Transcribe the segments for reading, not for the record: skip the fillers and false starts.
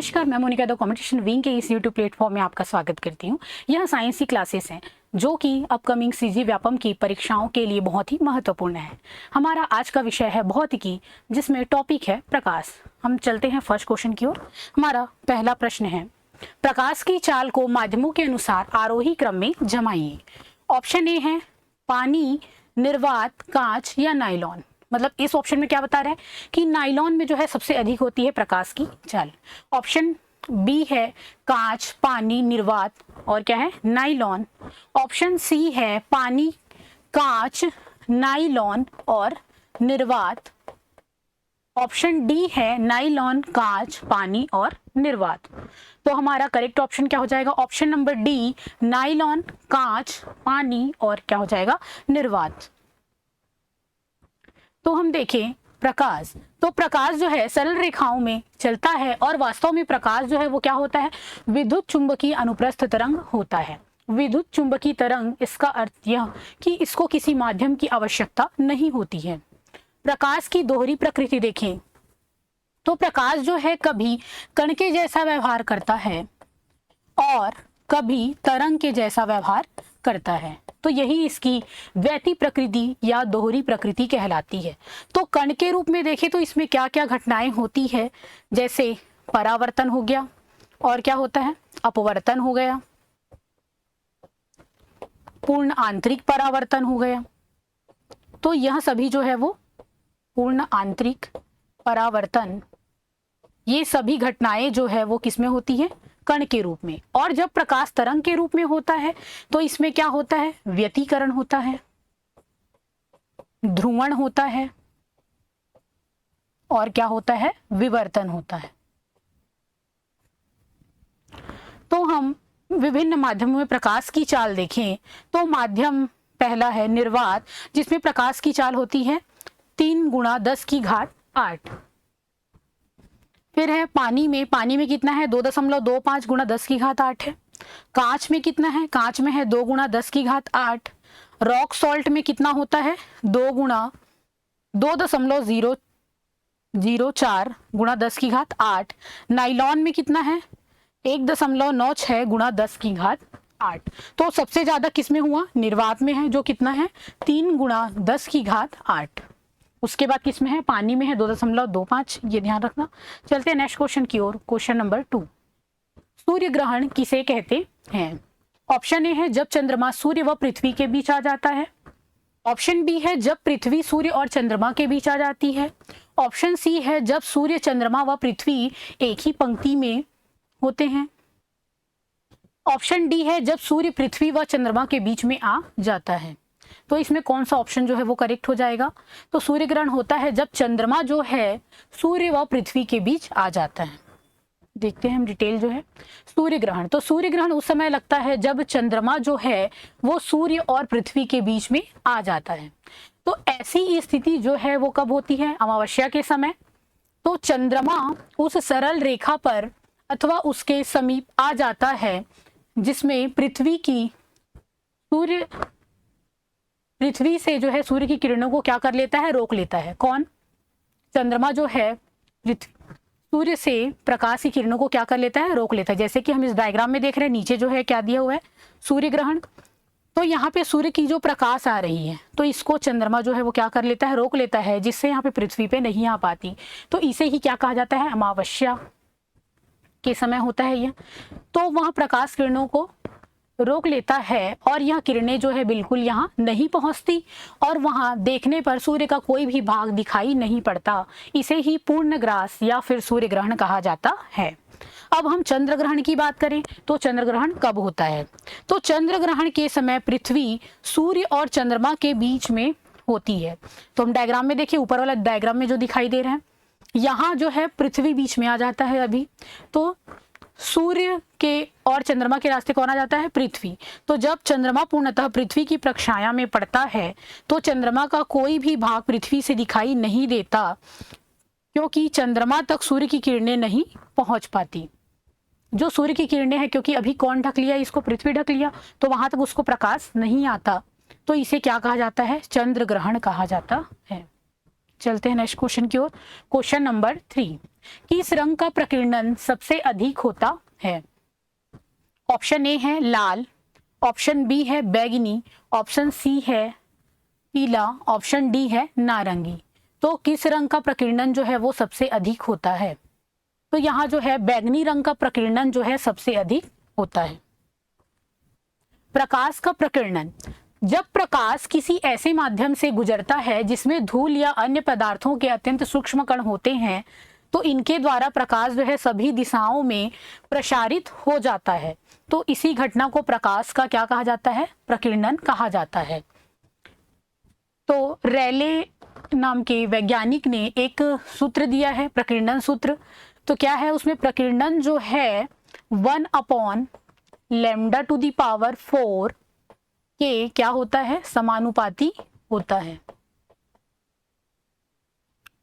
नमस्कार, मैं Monika the competition wing के इस यूट्यूब प्लेटफॉर्म में आपका स्वागत करती हूँ। यह साइंस की क्लासेस हैं जो कि अपकमिंग सीजी व्यापम की परीक्षाओं के लिए बहुत ही महत्वपूर्ण है। हमारा आज का विषय है भौतिकी, जिसमें टॉपिक है प्रकाश। हम चलते हैं फर्स्ट क्वेश्चन की ओर। हमारा पहला प्रश्न है, प्रकाश की चाल को माध्यमों के अनुसार आरोही क्रम में जमाइए। ऑप्शन ए है पानी, निर्वात, कांच या नायलॉन। मतलब इस ऑप्शन में क्या बता रहा है कि नायलॉन में जो है सबसे अधिक होती है प्रकाश की चाल। ऑप्शन बी है कांच, पानी, निर्वात और क्या है नायलॉन। ऑप्शन सी है पानी, कांच, नायलॉन और निर्वात। ऑप्शन डी है नायलॉन, कांच, पानी और निर्वात। तो हमारा करेक्ट ऑप्शन क्या हो जाएगा? ऑप्शन नंबर डी, नायलॉन, कांच, पानी और क्या हो जाएगा? निर्वात। तो हम देखें प्रकाश, तो प्रकाश जो है सरल रेखाओं में चलता है और वास्तव में प्रकाश जो है वो क्या होता है? विद्युत चुंबकीय अनुप्रस्थ तरंग होता है। विद्युत चुंबकीय तरंग, इसका अर्थ यह कि इसको किसी माध्यम की आवश्यकता नहीं होती है। प्रकाश की दोहरी प्रकृति देखें तो प्रकाश जो है कभी कण के जैसा व्यवहार करता है और कभी तरंग के जैसा व्यवहार करता है। तो यही इसकी द्वैती प्रकृति या दोहरी प्रकृति कहलाती है। तो कण के रूप में देखें तो इसमें क्या क्या घटनाएं होती है, जैसे परावर्तन हो गया और क्या होता है? अपवर्तन हो गया, पूर्ण आंतरिक परावर्तन हो गया। तो यह सभी जो है वो पूर्ण आंतरिक परावर्तन, ये सभी घटनाएं जो है वो किसमें होती है? कण के रूप में। और जब प्रकाश तरंग के रूप में होता है तो इसमें क्या होता है? व्यतिकरण होता है, ध्रुवण होता है और क्या होता है? विवर्तन होता है। तो हम विभिन्न माध्यमों में प्रकाश की चाल देखें तो माध्यम पहला है निर्वात, जिसमें प्रकाश की चाल होती है 3 × 10⁸। फिर है पानी में कितना है? 2.25 × 10⁸ है। कांच में कितना है? कांच में है 2 × 10⁸। रॉक सॉल्ट में कितना होता है? 2 × 2.004 × 10⁸। नायलॉन में कितना है? 1.96 × 10⁸। तो सबसे ज्यादा किसमें हुआ? निर्वात में है, जो कितना है? 3 × 10⁸। उसके बाद किसमें है? पानी में है 2.25, ये ध्यान रखना। चलते हैं नेक्स्ट क्वेश्चन की ओर। क्वेश्चन नंबर 2, सूर्य ग्रहण किसे कहते हैं? ऑप्शन ए है जब चंद्रमा सूर्य व पृथ्वी के बीच आ जाता है। ऑप्शन बी है जब पृथ्वी सूर्य और चंद्रमा के बीच आ जाती है। ऑप्शन सी है जब सूर्य, चंद्रमा व पृथ्वी एक ही पंक्ति में होते हैं। ऑप्शन डी है जब सूर्य पृथ्वी व चंद्रमा के बीच में आ जाता है। तो इसमें कौन सा ऑप्शन जो है वो करेक्ट हो जाएगा? तो सूर्य ग्रहण होता है जब चंद्रमा जो है सूर्य व पृथ्वी के बीच आ जाता है। देखते हैं हम डिटेल जो है सूर्य ग्रहण। तो सूर्य ग्रहण उस समय लगता है जब चंद्रमा जो है वो सूर्य और पृथ्वी के बीच में आ जाता है। तो ऐसी स्थिति जो है वो कब होती है? अमावस्या के समय। तो चंद्रमा उस सरल रेखा पर अथवा उसके समीप आ जाता है जिसमें पृथ्वी से जो है सूर्य की किरणों को क्या कर लेता है? रोक लेता है। कौन? चंद्रमा जो है सूर्य से प्रकाश की किरणों को क्या कर लेता है? रोक लेता है। जैसे कि हम इस डायग्राम में देख रहे हैं, नीचे जो है क्या दिया हुआ है? सूर्य ग्रहण। तो यहाँ पे सूर्य की जो प्रकाश आ रही है तो इसको चंद्रमा जो है वो क्या कर लेता है? रोक लेता है, जिससे यहाँ पे पृथ्वी पे नहीं आ पाती। तो इसे ही क्या कहा जाता है? अमावस्या के समय होता है यह। तो वहाँ प्रकाश किरणों को रोक लेता है और यह किरणें जो है बिल्कुल यहाँ नहीं पहुंचती और वहां देखने पर सूर्य का कोई भी भाग दिखाई नहीं पड़ता। इसे ही पूर्ण ग्रास या फिर सूर्य ग्रहण कहा जाता है। अब हम चंद्र ग्रहण की बात करें तो चंद्र ग्रहण कब होता है? तो चंद्र ग्रहण के समय पृथ्वी सूर्य और चंद्रमा के बीच में होती है। तो हम डायग्राम में देखिए, ऊपर वाला डायग्राम में जो दिखाई दे रहा है, यहाँ जो है पृथ्वी बीच में आ जाता है अभी। तो सूर्य के और चंद्रमा के रास्ते कौन आ जाता है? पृथ्वी। तो जब चंद्रमा पूर्णतः पृथ्वी की प्रक्षाया में पड़ता है तो चंद्रमा का कोई भी भाग पृथ्वी से दिखाई नहीं देता, क्योंकि चंद्रमा तक सूर्य की किरणें नहीं पहुंच पाती। जो सूर्य की किरणें हैं, क्योंकि अभी कौन ढक लिया? इसको पृथ्वी ढक लिया, तो वहां तक उसको प्रकाश नहीं आता। तो इसे क्या कहा जाता है? चंद्र ग्रहण कहा जाता है। चलते हैं नेक्स्ट क्वेश्चन की ओर। क्वेश्चन नंबर 3, किस रंग का प्रकीर्णन सबसे अधिक होता है? ऑप्शन ए है लाल, ऑप्शन बी है बैगनी, ऑप्शन सी है पीला, ऑप्शन डी है नारंगी। तो किस रंग का प्रकीर्णन जो है वो सबसे अधिक होता है? तो यहाँ जो है बैगनी रंग का प्रकीर्णन जो है सबसे अधिक होता है। प्रकाश का प्रकीर्णन, जब प्रकाश किसी ऐसे माध्यम से गुजरता है जिसमें धूल या अन्य पदार्थों के अत्यंत सूक्ष्म कण होते हैं, तो इनके द्वारा प्रकाश जो है सभी दिशाओं में प्रसारित हो जाता है। तो इसी घटना को प्रकाश का क्या कहा जाता है? प्रकीर्णन कहा जाता है। तो रेले नाम के वैज्ञानिक ने एक सूत्र दिया है, प्रकीर्णन सूत्र। तो क्या है उसमें? प्रकीर्णन जो है 1/λ⁴ के क्या होता है? समानुपाती होता है।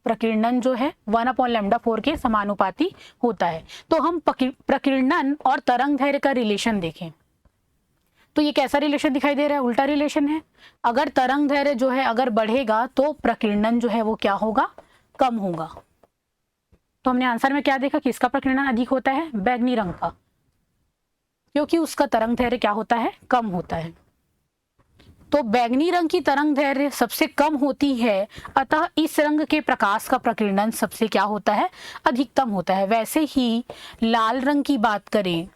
प्रकीर्णन जो है 1/λ⁴ के समानुपाती होता है। तो हम प्रकीर्णन और तरंग दैर्घ्य का रिलेशन देखें तो ये कैसा रिलेशन दिखाई दे रहा है? उल्टा रिलेशन है। अगर तरंग दैर्घ्य जो है अगर बढ़ेगा तो प्रकीर्णन जो है वो क्या होगा? कम होगा। तो हमने आंसर में क्या देखा? किसका प्रकीर्णन अधिक होता है? बैगनी रंग का, क्योंकि उसका तरंग दैर्घ्य क्या होता है? कम होता है। तो बैगनी रंग की तरंग दैर्घ्य सबसे कम होती है, अतः इस रंग के प्रकाश का प्रकीर्णन सबसे क्या होता है? अधिकतम होता है। वैसे ही लाल रंग की बात करें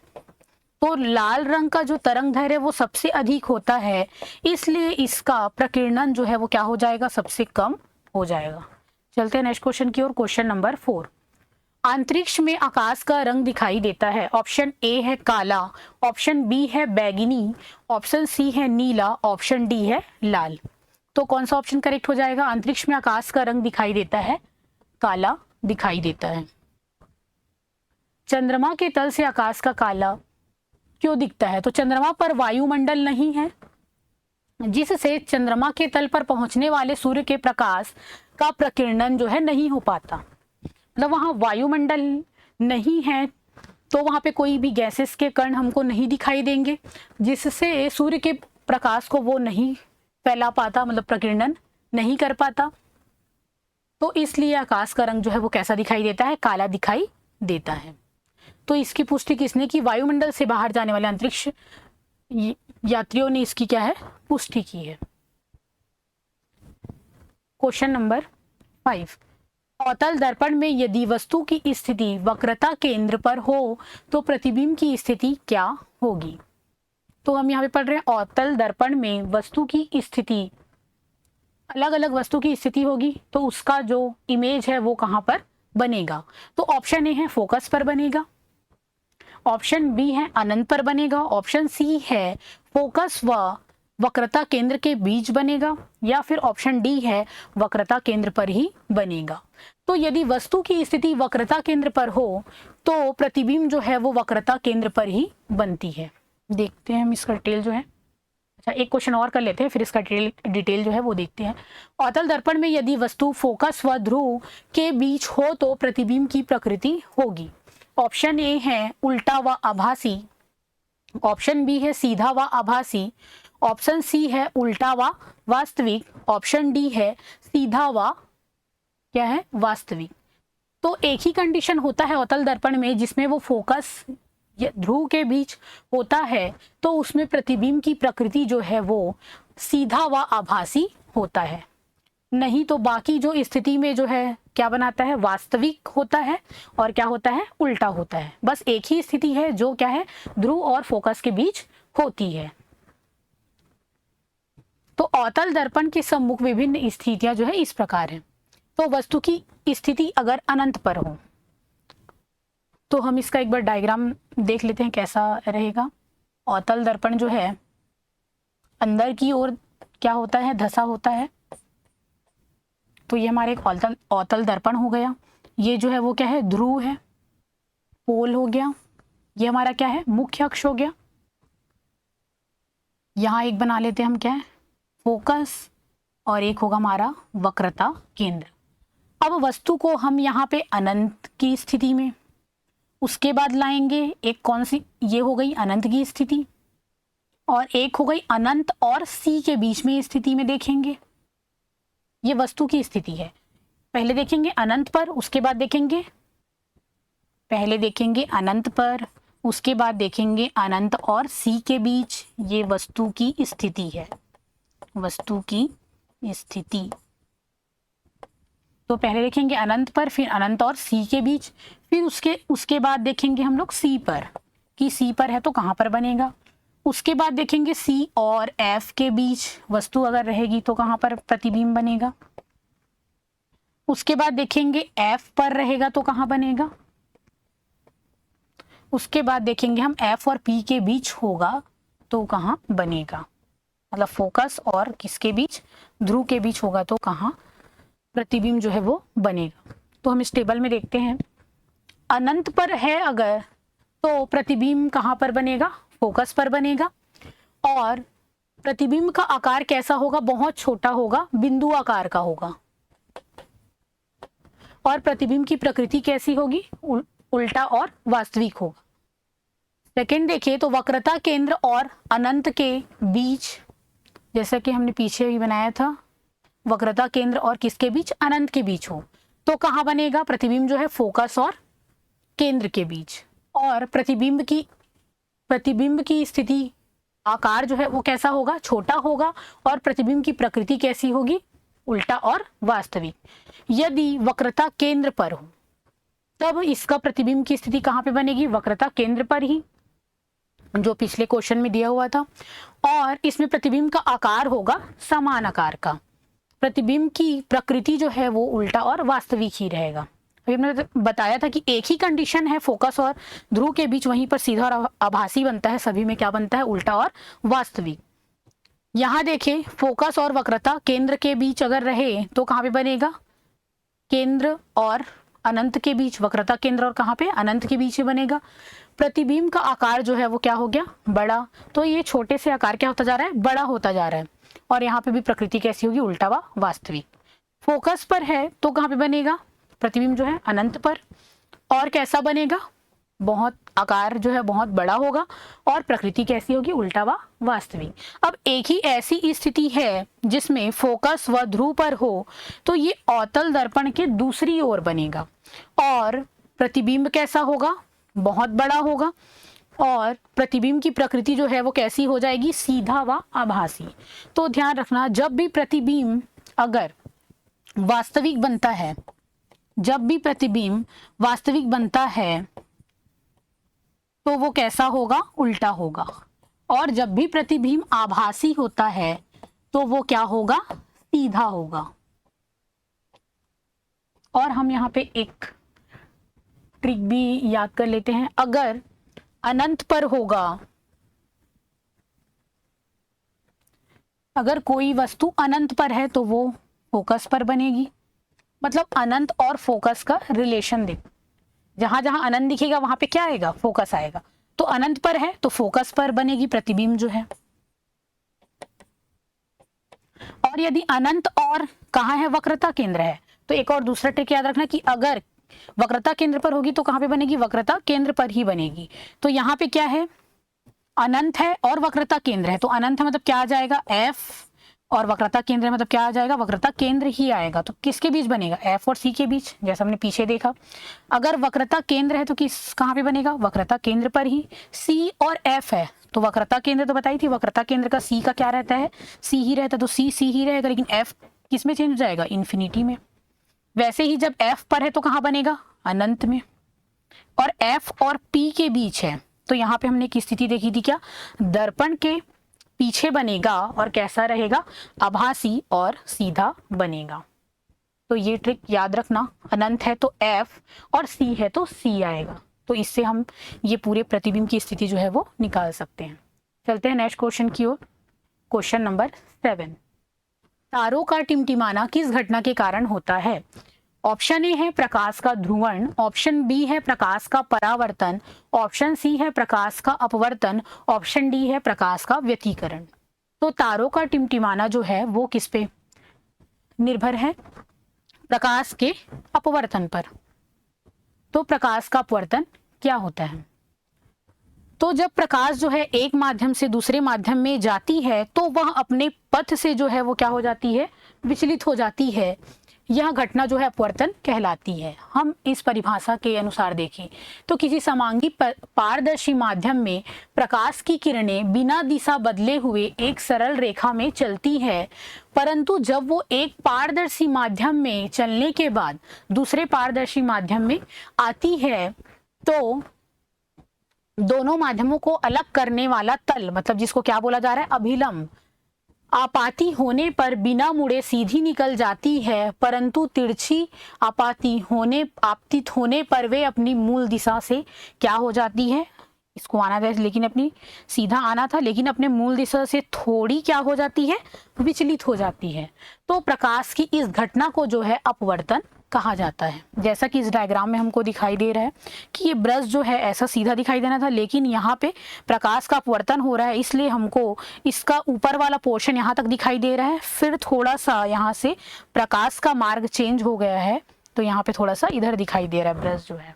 तो लाल रंग का जो तरंग दैर्घ्य वो सबसे अधिक होता है, इसलिए इसका प्रकीर्णन जो है वो क्या हो जाएगा? सबसे कम हो जाएगा। चलते हैं नेक्स्ट क्वेश्चन की ओर। क्वेश्चन नंबर 4, अंतरिक्ष में आकाश का रंग दिखाई देता है। ऑप्शन ए है काला, ऑप्शन बी है बैगनी, ऑप्शन सी है नीला, ऑप्शन डी है लाल। तो कौन सा ऑप्शन करेक्ट हो जाएगा? अंतरिक्ष में आकाश का रंग दिखाई देता है काला दिखाई देता है। चंद्रमा के तल से आकाश का काला क्यों दिखता है? तो चंद्रमा पर वायुमंडल नहीं है, जिससे चंद्रमा के तल पर पहुंचने वाले सूर्य के प्रकाश का प्रकीर्णन जो है नहीं हो पाता। मतलब वहाँ वायुमंडल नहीं है तो वहाँ पे कोई भी गैसेस के कण हमको नहीं दिखाई देंगे, जिससे सूर्य के प्रकाश को वो नहीं फैला पाता, मतलब प्रकीर्णन नहीं कर पाता। तो इसलिए आकाश का रंग जो है वो कैसा दिखाई देता है? काला दिखाई देता है। तो इसकी पुष्टि किसने की? वायुमंडल से बाहर जाने वाले अंतरिक्ष यात्रियों ने इसकी क्या है? पुष्टि की है। क्वेश्चन नंबर 5, अवतल दर्पण में यदि वस्तु की स्थिति वक्रता केंद्र पर हो तो प्रतिबिंब की स्थिति क्या होगी? तो हम यहाँ पे पढ़ रहे हैं अवतल दर्पण में वस्तु की स्थिति, अलग अलग वस्तु की स्थिति होगी तो उसका जो इमेज है वो कहाँ पर बनेगा? तो ऑप्शन ए है फोकस पर बनेगा, ऑप्शन बी है अनंत पर बनेगा, ऑप्शन सी है फोकस व वक्रता केंद्र के बीच बनेगा, या फिर ऑप्शन डी है वक्रता केंद्र पर ही बनेगा। तो यदि वस्तु की स्थिति वक्रता केंद्र पर हो तो प्रतिबिंब जो है वो वक्रता केंद्र पर ही बनती है। देखते हैं हम इसका डिटेल जो है। अच्छा, एक क्वेश्चन और कर लेते हैं, फिर इसका डिटेल जो है वो देखते हैं। अवतल दर्पण में यदि वस्तु फोकस व ध्रुव के बीच हो तो प्रतिबिंब की प्रकृति होगी। ऑप्शन ए है उल्टा व आभासी, ऑप्शन बी है सीधा व आभासी, ऑप्शन सी है उल्टा व वास्तविक, ऑप्शन डी है सीधा व क्या है? वास्तविक। तो एक ही कंडीशन होता है अवतल दर्पण में जिसमें वो फोकस ध्रुव के बीच होता है, तो उसमें प्रतिबिंब की प्रकृति जो है वो सीधा व आभासी होता है। नहीं तो बाकी जो स्थिति में जो है क्या बनाता है? वास्तविक होता है और क्या होता है? उल्टा होता है। बस एक ही स्थिति है जो क्या है? ध्रुव और फोकस के बीच होती है। तो अवतल दर्पण के सम्मुख विभिन्न स्थितियां जो है इस प्रकार है। तो वस्तु की स्थिति अगर अनंत पर हो तो हम इसका एक बार डायग्राम देख लेते हैं कैसा रहेगा। अवतल दर्पण जो है अंदर की ओर क्या होता है? धसा होता है। तो ये हमारे एक अवतल दर्पण हो गया। ये जो है वो क्या है? ध्रुव है, पोल हो गया। ये हमारा क्या है? मुख्य अक्ष हो गया। यहाँ एक बना लेते हैं हम क्या है? फोकस, और एक होगा हमारा वक्रता केंद्र। अब वस्तु को हम यहाँ पे अनंत की स्थिति में, उसके बाद लाएंगे एक कौन सी? ये हो गई अनंत की स्थिति, और एक हो गई अनंत और सी के बीच में स्थिति में देखेंगे। ये वस्तु की स्थिति है। पहले देखेंगे अनंत पर, उसके बाद देखेंगे पहले देखेंगे अनंत पर, उसके बाद देखेंगे अनंत और सी के बीच ये वस्तु की स्थिति है, वस्तु की स्थिति। तो पहले देखेंगे अनंत पर, फिर अनंत और सी के बीच, फिर उसके बाद देखेंगे हम लोग सी पर कि सी पर है तो कहाँ पर बनेगा। उसके बाद देखेंगे सी और एफ के बीच वस्तु अगर रहेगी तो कहाँ पर प्रतिबिंब बनेगा। उसके बाद देखेंगे एफ पर रहेगा तो कहाँ बनेगा। उसके बाद देखेंगे हम एफ और पी के बीच होगा तो कहाँ बनेगा, मतलब फोकस और किसके बीच, ध्रुव के बीच होगा तो कहाँ प्रतिबिंब जो है वो बनेगा। तो हम इस टेबल में देखते हैं, अनंत पर है अगर तो प्रतिबिंब कहाँ पर बनेगा, फोकस पर बनेगा। और प्रतिबिंब का आकार कैसा होगा, बहुत छोटा होगा, बिंदु आकार का होगा। और प्रतिबिंब की प्रकृति कैसी होगी, उल्टा और वास्तविक होगा। सेकंड देखिए तो वक्रता केंद्र और अनंत के बीच, जैसा कि हमने पीछे ही बनाया था, वक्रता केंद्र और किसके बीच, अनंत के बीच हो तो कहाँ बनेगा, प्रतिबिंब जो है फोकस और केंद्र के बीच। और प्रतिबिंब की स्थिति, आकार जो है वो कैसा होगा, छोटा होगा। और प्रतिबिंब की प्रकृति कैसी होगी, उल्टा और वास्तविक। यदि वक्रता केंद्र पर हो तब इसका प्रतिबिंब की स्थिति कहाँ पे बनेगी, वक्रता केंद्र पर ही, जो पिछले क्वेश्चन में दिया हुआ था। और इसमें प्रतिबिंब का आकार होगा समान आकार का। प्रतिबिंब की प्रकृति जो है वो उल्टा और वास्तविक ही रहेगा। अभी हमने बताया था कि एक ही कंडीशन है फोकस और ध्रुव के बीच, वहीं पर सीधा और आभासी बनता है, सभी में क्या बनता है, उल्टा और वास्तविक। यहाँ देखें फोकस और वक्रता केंद्र के बीच अगर रहे तो कहाँ पे बनेगा, केंद्र और अनंत के बीच, वक्रता केंद्र और कहाँ पे, अनंत के बीच ही बनेगा। प्रतिबिंब का आकार जो है वो क्या हो गया, बड़ा। तो ये छोटे से आकार क्या होता जा रहा है, बड़ा होता जा रहा है। और यहाँ पे भी प्रकृति कैसी होगी, उल्टा व वास्तविक। फोकस पर है तो कहाँ पे बनेगा, प्रतिबिंब जो है अनंत पर। और कैसा बनेगा, बहुत आकार जो है बहुत बड़ा होगा। और प्रकृति कैसी होगी, उल्टा व वास्तविक। अब एक ही ऐसी स्थिति है जिसमें फोकस व ध्रुव पर हो तो ये अवतल दर्पण के दूसरी ओर बनेगा। और प्रतिबिंब कैसा होगा, बहुत बड़ा होगा। और प्रतिबिंब की प्रकृति जो है वो कैसी हो जाएगी, सीधा व आभासी। तो ध्यान रखना, जब भी प्रतिबिंब अगर वास्तविक बनता है, जब भी प्रतिबिंब वास्तविक बनता है तो वो कैसा होगा, उल्टा होगा। और जब भी प्रतिबिंब आभासी होता है तो वो क्या होगा, सीधा होगा। और हम यहाँ पे एक ट्रिक भी याद कर लेते हैं, अगर अनंत पर होगा, अगर कोई वस्तु अनंत पर है तो वो फोकस पर बनेगी। मतलब अनंत और फोकस का रिलेशन देख, जहां जहां अनंत दिखेगा वहां पे क्या आएगा, फोकस आएगा। तो अनंत पर है तो फोकस पर बनेगी प्रतिबिंब जो है। और यदि अनंत और कहाँ है, वक्रता केंद्र है, तो एक और दूसरा ट्रिक याद रखना कि अगर वक्रता केंद्र पर होगी तो कहाँ पे बनेगी, वक्रता केंद्र पर ही बनेगी। तो यहाँ पे क्या है, अनंत है और वक्रता केंद्र है। तो अनंत है मतलब क्या आ जाएगा, एफ, और वक्रता केंद्र मतलब क्या आ जाएगा, वक्रता केंद्र ही आएगा। तो किसके बीच बनेगा, एफ और सी के बीच, जैसा हमने पीछे देखा। अगर वक्रता केंद्र है तो किस कहाँ पे बनेगा, वक्रता केंद्र पर ही। सी और एफ है तो वक्रता केंद्र तो बताई थी, वक्रता केंद्र का सी का क्या रहता है, सी ही रहता है। तो सी सी ही रहेगा, लेकिन एफ किस में चेंज हो जाएगा, इन्फिनिटी में। वैसे ही जब एफ पर है तो कहाँ बनेगा, अनंत में। और एफ और पी के बीच है तो यहाँ पे हमने एक स्थिति देखी थी, क्या, दर्पण के पीछे बनेगा और कैसा रहेगा, आभासी और सीधा बनेगा। तो ये ट्रिक याद रखना, अनंत है तो एफ और सी है तो सी आएगा। तो इससे हम ये पूरे प्रतिबिंब की स्थिति जो है वो निकाल सकते हैं। चलते हैं नेक्स्ट क्वेश्चन की ओर। क्वेश्चन नंबर 7, तारों का टिमटिमाना किस घटना के कारण होता है। ऑप्शन ए है प्रकाश का ध्रुवण, ऑप्शन बी है प्रकाश का परावर्तन, ऑप्शन सी है प्रकाश का अपवर्तन, ऑप्शन डी है प्रकाश का व्यतिकरण। तो तारों का टिमटिमाना जो है वो किस पे निर्भर है, प्रकाश के अपवर्तन पर। तो प्रकाश का अपवर्तन क्या होता है, तो जब प्रकाश जो है एक माध्यम से दूसरे माध्यम में जाती है तो वह अपने पथ से जो है वो क्या हो जाती है, विचलित हो जाती है। यह घटना जो है अपवर्तन कहलाती है। हम इस परिभाषा के अनुसार देखें तो किसी समांगी पारदर्शी माध्यम में प्रकाश की किरणें बिना दिशा बदले हुए एक सरल रेखा में चलती है, परंतु जब वो एक पारदर्शी माध्यम में चलने के बाद दूसरे पारदर्शी माध्यम में आती है तो दोनों माध्यमों को अलग करने वाला तल, मतलब जिसको क्या बोला जा रहा है, अभिलंब, आपाती होने पर बिना मुड़े सीधी निकल जाती है, परंतु तिरछी आपतित होने पर वे अपनी मूल दिशा से क्या हो जाती है, इसको आना था लेकिन अपनी सीधा आना था लेकिन अपने मूल दिशा से थोड़ी क्या हो जाती है, विचलित हो जाती है। तो प्रकाश की इस घटना को जो है अपवर्तन कहा जाता है। जैसा कि इस डायग्राम में हमको दिखाई दे रहा है कि ये ब्रश जो है ऐसा सीधा दिखाई देना था, लेकिन यहाँ पे प्रकाश का अपवर्तन हो रहा है, इसलिए हमको इसका ऊपर वाला पोर्शन यहाँ तक दिखाई दे रहा है, फिर थोड़ा सा यहाँ से प्रकाश का मार्ग चेंज हो गया है तो यहाँ पे थोड़ा सा इधर दिखाई दे रहा है ब्रश जो है।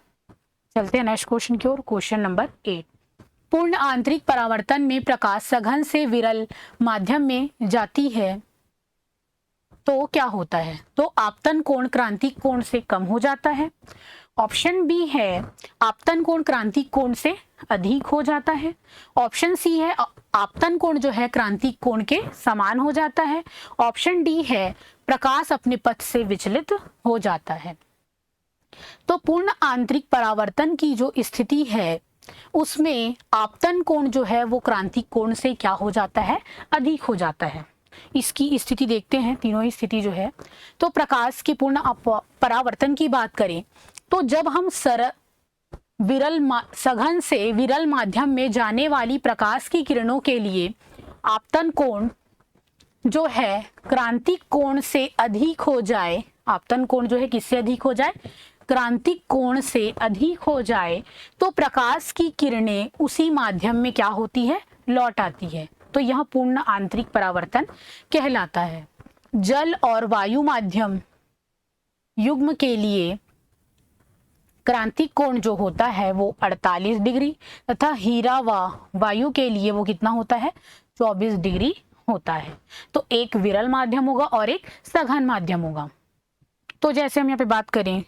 चलते हैं नेक्स्ट क्वेश्चन की ओर। Question number 8। पूर्ण आंतरिक परावर्तन में प्रकाश सघन से विरल माध्यम में जाती है तो क्या होता है? तो आपतन कोण क्रांतिक कोण से कम हो जाता है। ऑप्शन बी है आपतन कोण क्रांतिक कोण से अधिक हो जाता है। ऑप्शन सी है आपतन कोण जो है क्रांतिक कोण के समान हो जाता है। ऑप्शन डी है प्रकाश अपने पथ से विचलित हो जाता है। तो पूर्ण आंतरिक परावर्तन की जो स्थिति है उसमें आपतन कोण जो है वो क्रांतिक कोण से क्या हो जाता है, अधिक हो जाता है। इसकी स्थिति देखते हैं, तीनों ही स्थिति जो है। तो प्रकाश के पूर्ण परावर्तन की बात करें तो जब हम सघन से विरल माध्यम में जाने वाली प्रकाश की किरणों के लिए आपतन कोण जो है क्रांतिक कोण से अधिक हो जाए, आपतन कोण जो है किससे अधिक हो जाए, क्रांतिक कोण से अधिक हो जाए, तो प्रकाश की किरणें उसी माध्यम में क्या होती है, लौट आती है। तो यह पूर्ण आंतरिक परावर्तन कहलाता है। जल और वायु माध्यम युग्म के लिए क्रांतिक कोण जो होता है वो 48 डिग्री तथा हीरा व वायु के लिए वो कितना होता है, 24 डिग्री होता है। तो एक विरल माध्यम होगा और एक सघन माध्यम होगा। तो जैसे हम यहाँ पे बात करें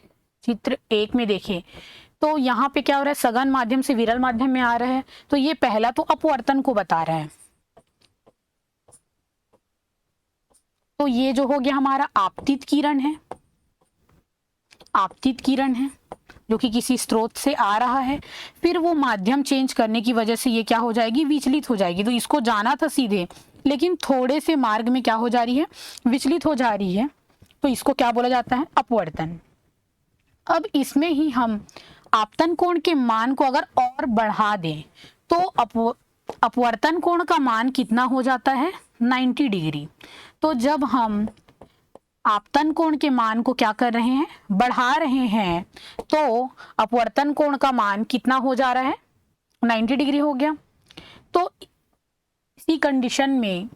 चित्र 1 में देखें तो यहाँ पे क्या हो रहा है, सघन माध्यम से विरल माध्यम में आ रहा है, तो ये पहला तो अपवर्तन को बता रहा है। तो ये जो हो गया हमारा आपतित किरण है, आपतित किरण है जो कि किसी स्रोत से आ रहा है, फिर वो माध्यम चेंज करने की वजह से ये क्या हो जाएगी, विचलित हो जाएगी। तो इसको जाना था सीधे लेकिन थोड़े से मार्ग में क्या हो जा रही है, विचलित हो जा रही है, तो इसको क्या बोला जाता है, अपवर्तन। अब इसमें ही हम आपतन कोण के मान को अगर और बढ़ा दें तो अपवर्तन कोण का मान कितना हो जाता है, 90 डिग्री। तो जब हम आपतन कोण के मान को क्या कर रहे हैं, बढ़ा रहे हैं, तो अपवर्तन कोण का मान कितना हो जा रहा है, 90 डिग्री हो गया। तो इसी कंडीशन में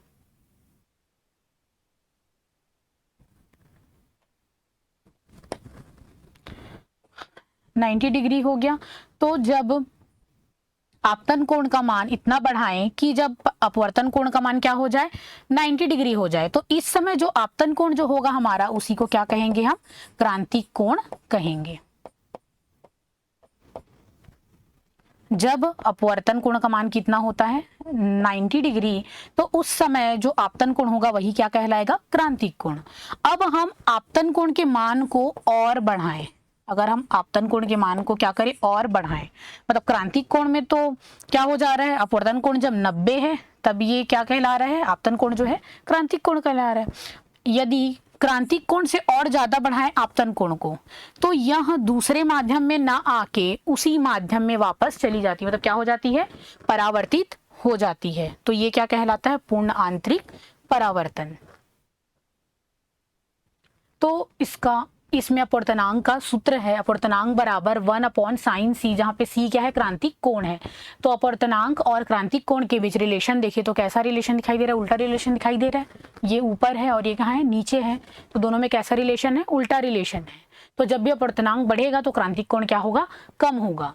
,90 डिग्री हो गया। तो जब आपतन कोण का मान इतना बढ़ाएं कि जब अपवर्तन कोण का मान क्या हो जाए, 90 डिग्री हो जाए, तो इस समय जो आपतन कोण जो होगा हमारा उसी को क्या कहेंगे, हम क्रांतिक कोण कहेंगे। जब अपवर्तन कोण का मान कितना होता है, 90 डिग्री, तो उस समय जो आपतन कोण होगा वही क्या कहलाएगा, क्रांतिक कोण। अब हम आपतन कोण के मान को और बढ़ाएं, अगर हम आपतन कोण के मान को क्या करें, और बढ़ाएं, मतलब क्रांतिक कोण में तो क्या हो जा रहा है, अपवर्तन कोण जब 90 है तब ये क्या कहला रहा है, आपतन कोण जो है क्रांतिक कोण कहला रहा है। यदि क्रांतिक कोण से और ज्यादा बढ़ाएं आपतन कोण को तो यह दूसरे माध्यम में ना आके उसी माध्यम में वापस चली जाती है, मतलब क्या हो जाती है, परावर्तित हो जाती है। तो ये क्या कहलाता है, पूर्ण आंतरिक परावर्तन। तो इसमें अपवर्तनांक का सूत्र है, अपवर्तनांक बराबर 1/sin c, जहाँ पे c क्या है, क्रांतिक कोण है। तो अपवर्तनांक और क्रांतिक कोण के बीच रिलेशन देखे तो कैसा रिलेशन दिखाई दे रहा है, उल्टा रिलेशन दिखाई दे रहा है। ये ऊपर है और ये कहाँ है, नीचे है, तो दोनों में कैसा रिलेशन है, उल्टा रिलेशन है। तो जब भी अपवर्तनांक बढ़ेगा तो क्रांतिक कोण क्या होगा, कम होगा।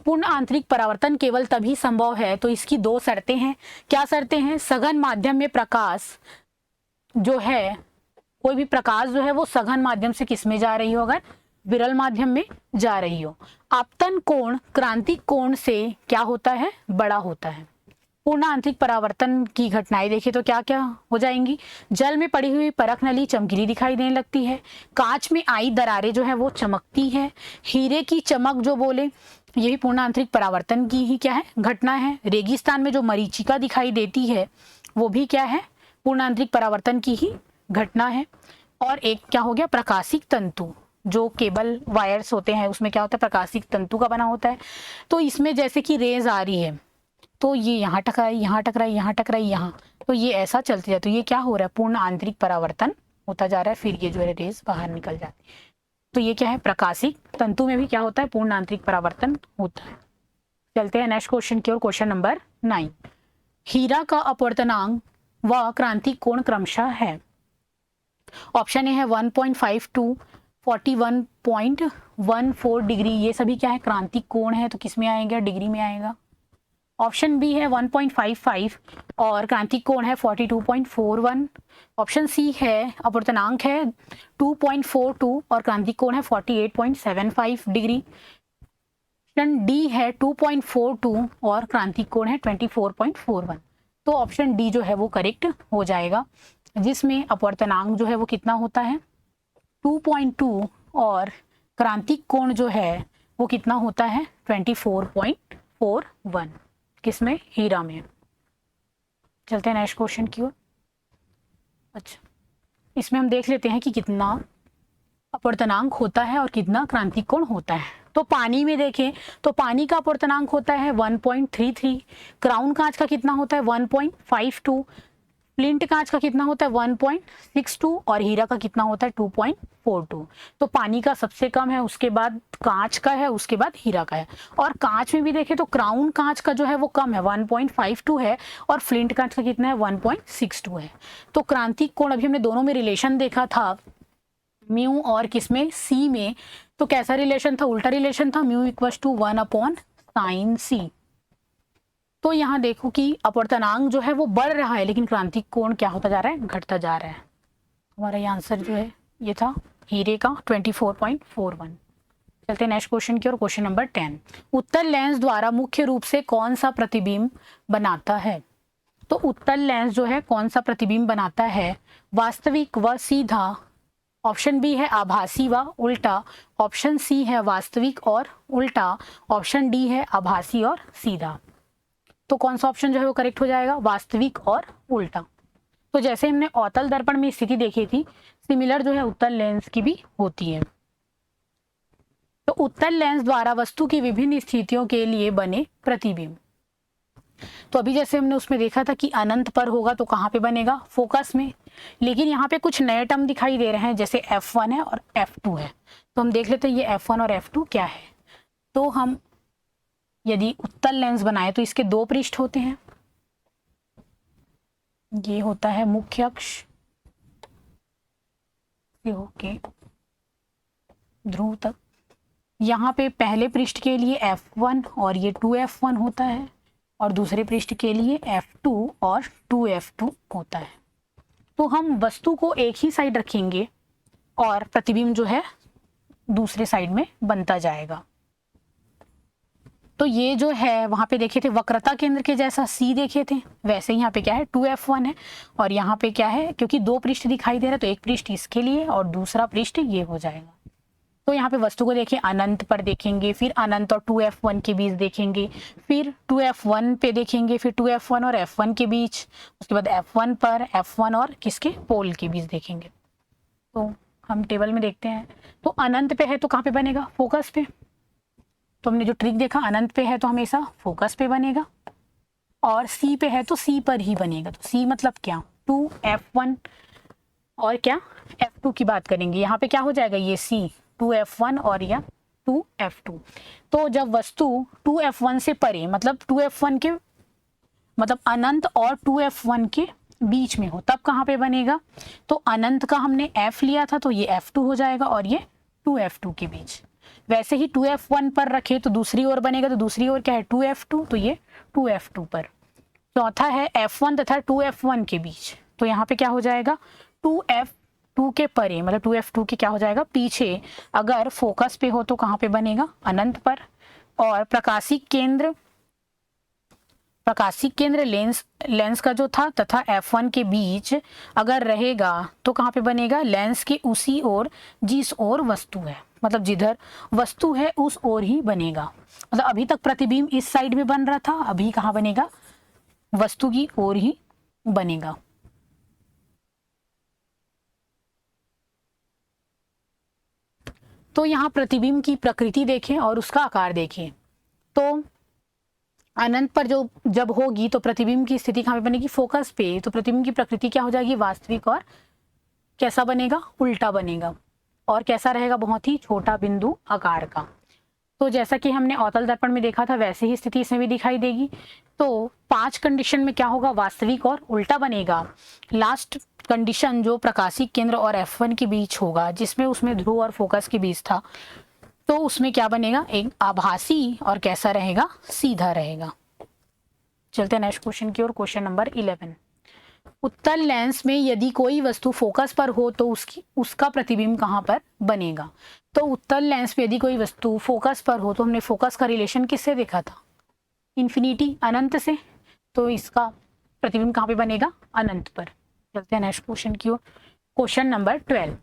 पूर्ण आंतरिक परावर्तन केवल तभी संभव है, तो इसकी 2 शर्तें हैं। क्या शर्तें हैं, सघन माध्यम में प्रकाश जो है कोई भी प्रकाश जो है वो सघन माध्यम से किस में जा रही हो, अगर विरल माध्यम में जा रही हो। आपतन कोण क्रांतिक कोण से क्या होता है, बड़ा होता है। पूर्ण आंतरिक परावर्तन की घटनाएं देखें तो क्या क्या हो जाएंगी। जल में पड़ी हुई परख नली चमकीली दिखाई देने लगती है। कांच में आई दरारें जो है वो चमकती है। हीरे की चमक जो बोले, ये भी पूर्ण आंतरिक परावर्तन की ही क्या है, घटना है। रेगिस्तान में जो मरीचिका दिखाई देती है वो भी क्या है, पूर्ण आंतरिक परावर्तन की ही घटना है। और एक क्या हो गया, प्रकाशिक तंतु, जो केबल वायर्स होते हैं उसमें क्या होता है, प्रकाशिक तंतु का बना होता है। तो इसमें जैसे कि रेज आ रही है तो ये यहाँ टकराई, यहाँ टकराई, यहाँ टकराई, यहाँ, तो ये ऐसा चलती जाए, तो ये क्या हो रहा है, पूर्ण आंतरिक परावर्तन होता जा रहा है। फिर ये जो है रेज बाहर निकल जाती है। तो ये क्या है, प्रकाशिक तंतु में भी क्या होता है, पूर्ण आंतरिक परावर्तन होता है। चलते हैं नेक्स्ट क्वेश्चन की ओर, क्वेश्चन नंबर 9। हीरा का अपवर्तनांक व क्रांतिक कोण क्रमशः है। ऑप्शन ए है 1.5 टू 41.14 डिग्री, ये सभी क्या है, क्रांतिक कोण है, तो किस में आएगा, डिग्री में आएगा। ऑप्शन बी है 1.55 और क्रांतिक कोण है 42.41। ऑप्शन सी है अपवर्तनांक है 2.42 और क्रांतिक कोण है 48.75 डिग्री। ऑप्शन डी है 2.42 और क्रांतिक कोण है 24.41। तो ऑप्शन डी जो है वो करेक्ट हो जाएगा, जिसमें अपवर्तनांक जो है वो कितना होता है, 2.2 और क्रांतिक कोण जो है वो कितना होता है, 24.41। किसमें, हीरा में। चलते हैं नेक्स्ट क्वेश्चन की ओर। अच्छा, इसमें हम देख लेते हैं कि कितना अपवर्तनांक होता है और कितना क्रांतिक कोण होता है। तो पानी में देखें तो पानी का अपवर्तनांक होता है 1.33, क्राउन कांच का कितना होता है 1.52, फ्लिंट कांच का कितना होता है 1.62 और हीरा का कितना होता है 2.42। तो पानी का सबसे कम है, उसके बाद कांच का है, उसके बाद हीरा का है। और कांच में भी देखें तो क्राउन कांच का जो है वो कम है, 1.52 है, और फ्लिंट कांच का कितना है 1.62 है। तो क्रांतिक कोण, अभी हमने दोनों में रिलेशन देखा था, म्यू और किसमें, सी में। तो कैसा रिलेशन था, उल्टा रिलेशन था, mu equal to 1/sin c। तो यहाँ देखो कि अपवर्तनांक जो है वो बढ़ रहा है, लेकिन क्रांतिक कोण क्या होता जा रहा है, घटता जा रहा है। हमारा ये आंसर जो है ये था हीरे का 24.41। चलते हैं नेक्स्ट क्वेश्चन की ओर, क्वेश्चन नंबर 10। उत्तल लेंस द्वारा मुख्य रूप से कौन सा प्रतिबिंब बनाता है। तो उत्तल लेंस जो है कौन सा प्रतिबिंब बनाता है, वास्तविक व सीधा। ऑप्शन बी है आभासी व उल्टा। ऑप्शन सी है वास्तविक और उल्टा। ऑप्शन डी है आभासी और सीधा। तो कौन सा ऑप्शन जो है वो करेक्ट हो जाएगा, वास्तविक और उल्टा। तो जैसे हमने अवतल दर्पण में स्थिति देखी थी, सिमिलर जो है उत्तल लेंस की भी होती है। तो उत्तल लेंस द्वारा वस्तु की विभिन्न स्थितियों के लिए बने प्रतिबिंब। तो अभी जैसे हमने उसमें देखा था कि अनंत पर होगा तो कहाँ पे बनेगा, फोकस में। लेकिन यहाँ पे कुछ नए टर्म दिखाई दे रहे हैं, जैसे F1 है और F2 है। तो हम देख लेते हैं ये F1 और F2 क्या है। तो हम यदि उत्तल लेंस बनाए तो इसके दो पृष्ठ होते हैं, ये होता है मुख्य अक्ष से होके ध्रुव तक। यहाँ पे पहले पृष्ठ के लिए F1 और ये 2F1 होता है, और दूसरे पृष्ठ के लिए F2 और 2F2 होता है। तो हम वस्तु को एक ही साइड रखेंगे और प्रतिबिंब जो है दूसरे साइड में बनता जाएगा। तो ये जो है वहाँ पे देखे थे वक्रता केंद्र के जैसा C देखे थे, वैसे यहाँ पे क्या है 2F1 है, और यहाँ पे क्या है, क्योंकि दो पृष्ठ दिखाई दे रहा है तो एक पृष्ठ इसके लिए और दूसरा पृष्ठ ये हो जाएगा। तो यहाँ पे वस्तु को देखिए अनंत पर देखेंगे, फिर अनंत और 2F1 के बीच देखेंगे, फिर 2F1 पे देखेंगे, फिर 2F1 और F1 के बीच, उसके बाद F1 पर F1 और किसके, पोल के बीच देखेंगे। तो हम टेबल में देखते हैं, तो अनंत पे है तो कहाँ पे बनेगा, फोकस पे। तो हमने जो ट्रिक देखा, अनंत पे है तो हमेशा फोकस पे बनेगा, और सी पे है तो सी पर ही बनेगा। तो सी मतलब क्या, 2F1 और क्या F2 की बात करेंगे। यहाँ पे क्या हो जाएगा, ये सी 2F1 और या 2F2। तो जब वस्तु 2F1 से परे, मतलब 2F1 के मतलब अनंत और 2F1 के बीच में हो, तब कहाँ पे बनेगा। तो अनंत का हमने F लिया था तो ये F2 हो जाएगा, और ये 2F2 के बीच। वैसे ही 2F1 पर रखे तो दूसरी ओर बनेगा, तो दूसरी ओर क्या है 2F2, तो ये 2F2 पर। चौथा है F1 तथा 2F1 के बीच, तो यहाँ पे क्या हो जाएगा 2 के परे मतलब 2f2 के क्या हो जाएगा पीछे अगर फोकस पे हो तो कहाँ पे बनेगा, अनंत पर। और प्रकाशिक केंद्र लेंस का जो था तथा f1 के बीच अगर रहेगा तो कहाँ पे बनेगा, लेंस के उसी ओर जिस ओर वस्तु है, मतलब जिधर वस्तु है उस ओर ही बनेगा। मतलब अभी तक प्रतिबिंब इस साइड में बन रहा था, अभी कहाँ बनेगा, वस्तु की ओर ही बनेगा। तो यहाँ प्रतिबिंब की प्रकृति देखें और उसका आकार देखें। तो अनंत पर जब होगी तो प्रतिबिंब की स्थिति कहाँ पे बनेगी, फोकस पे। तो प्रतिबिंब की प्रकृति क्या हो जाएगी, वास्तविक और कैसा बनेगा, उल्टा बनेगा। और कैसा रहेगा, बहुत ही छोटा बिंदु आकार का। तो जैसा कि हमने अवतल दर्पण में देखा था वैसे ही स्थिति इसमें भी दिखाई देगी। तो 5 कंडीशन में क्या होगा, वास्तविक और उल्टा बनेगा। लास्ट कंडीशन जो प्रकाशिक केंद्र और F1 के बीच होगा, जिसमें उसमें ध्रुव और फोकस के बीच था, तो उसमें क्या बनेगा, एक आभासी और कैसा रहेगा, सीधा रहेगा। चलते हैं नेक्स्ट क्वेश्चन की ओर। क्वेश्चन नंबर 11, उत्तल लेंस में यदि कोई वस्तु फोकस पर हो तो उसका प्रतिबिंब कहाँ पर बनेगा। तो उत्तल लेंस में यदि कोई वस्तु फोकस पर हो तो हमने फोकस का रिलेशन किससे देखा था, इन्फिनिटी, अनंत से। तो इसका प्रतिबिंब कहाँ पे बनेगा, अनंत पर। चलते हैं नेक्स्ट क्वेश्चन की ओर। क्वेश्चन नंबर 12,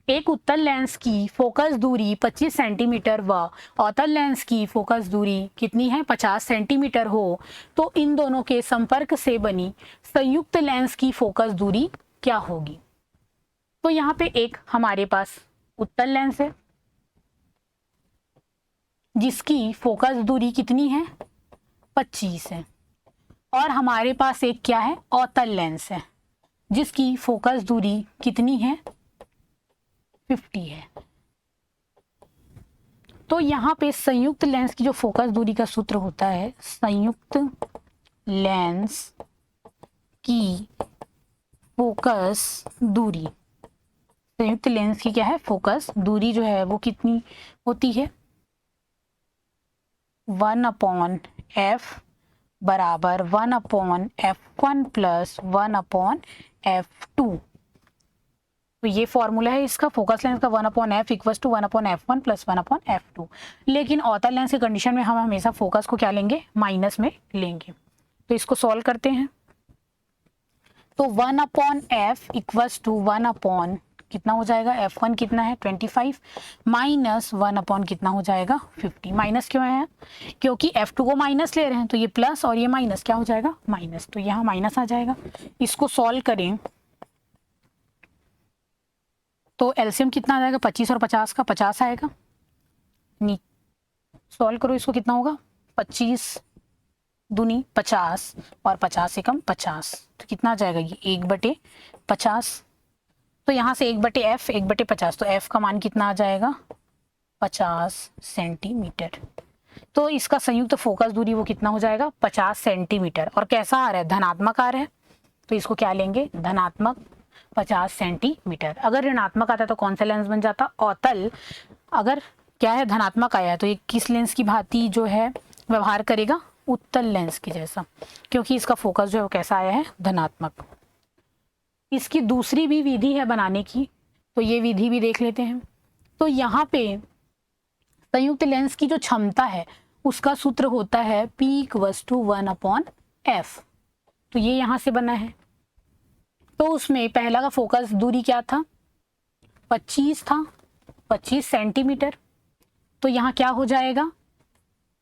एक उत्तल लेंस की फोकस दूरी 25 सेंटीमीटर व अवतल लेंस की फोकस दूरी कितनी है, 50 सेंटीमीटर हो तो इन दोनों के संपर्क से बनी संयुक्त लेंस की फोकस दूरी क्या होगी। तो यहाँ पे एक हमारे पास उत्तल लेंस है जिसकी फोकस दूरी कितनी है, 25 है। और हमारे पास एक क्या है, अवतल लेंस है जिसकी फोकस दूरी कितनी है, 50 है। तो यहाँ पे संयुक्त लेंस की जो फोकस दूरी का सूत्र होता है, संयुक्त लेंस की फोकस दूरी, संयुक्त लेंस की क्या है, फोकस दूरी जो है वो कितनी होती है, 1/f बराबर 1/f1 प्लस 1/f2। तो ये फॉर्मूला है इसका, फोकस लेंस का 1/f equals to 1/f1 plus 1/f2। लेकिन अवतल लेंस के कंडीशन में हम हमेशा फोकस को क्या लेंगे, माइनस में लेंगे। तो इसको सॉल्व करते हैं। तो 1/f इक्वल्स टू 1/ कितना हो जाएगा, f1 कितना है 25 माइनस 1/ कितना हो जाएगा 50। माइनस क्यों है, क्योंकि f2 को माइनस ले रहे हैं तो ये प्लस और ये माइनस क्या हो जाएगा माइनस, तो यहाँ माइनस आ जाएगा। इसको सॉल्व करें तो एलसीएम कितना आ जाएगा, 25 और 50 का 50 आएगा। सॉल्व करो इसको, कितना होगा 25 दूनी 50 और 50 से कम 50, तो कितना आ जाएगा ये 1/50। तो यहाँ से 1/f 1/50, तो f का मान कितना आ जाएगा 50 सेंटीमीटर। तो इसका संयुक्त फोकस दूरी वो कितना हो जाएगा 50 सेंटीमीटर। और कैसा आ रहा है, धनात्मक आ रहा है, तो इसको क्या लेंगे, धनात्मक 50 सेंटीमीटर। अगर ऋणात्मक आता तो कौन सा लेंस बन जाता, अवतल। अगर क्या है धनात्मक आया है तो ये किस लेंस की भांति जो है व्यवहार करेगा, उत्तल लेंस की जैसा, क्योंकि इसका फोकस जो है वो कैसा आया है, धनात्मक। इसकी दूसरी भी विधि है बनाने की, तो ये विधि भी देख लेते हैं। तो यहाँ पे संयुक्त लेंस की जो क्षमता है उसका सूत्र होता है P इक्वल्स टू 1/f। तो ये यहाँ से बना है। तो उसमें पहला का फोकस दूरी क्या था, 25 था, 25 सेंटीमीटर। तो यहाँ क्या हो जाएगा,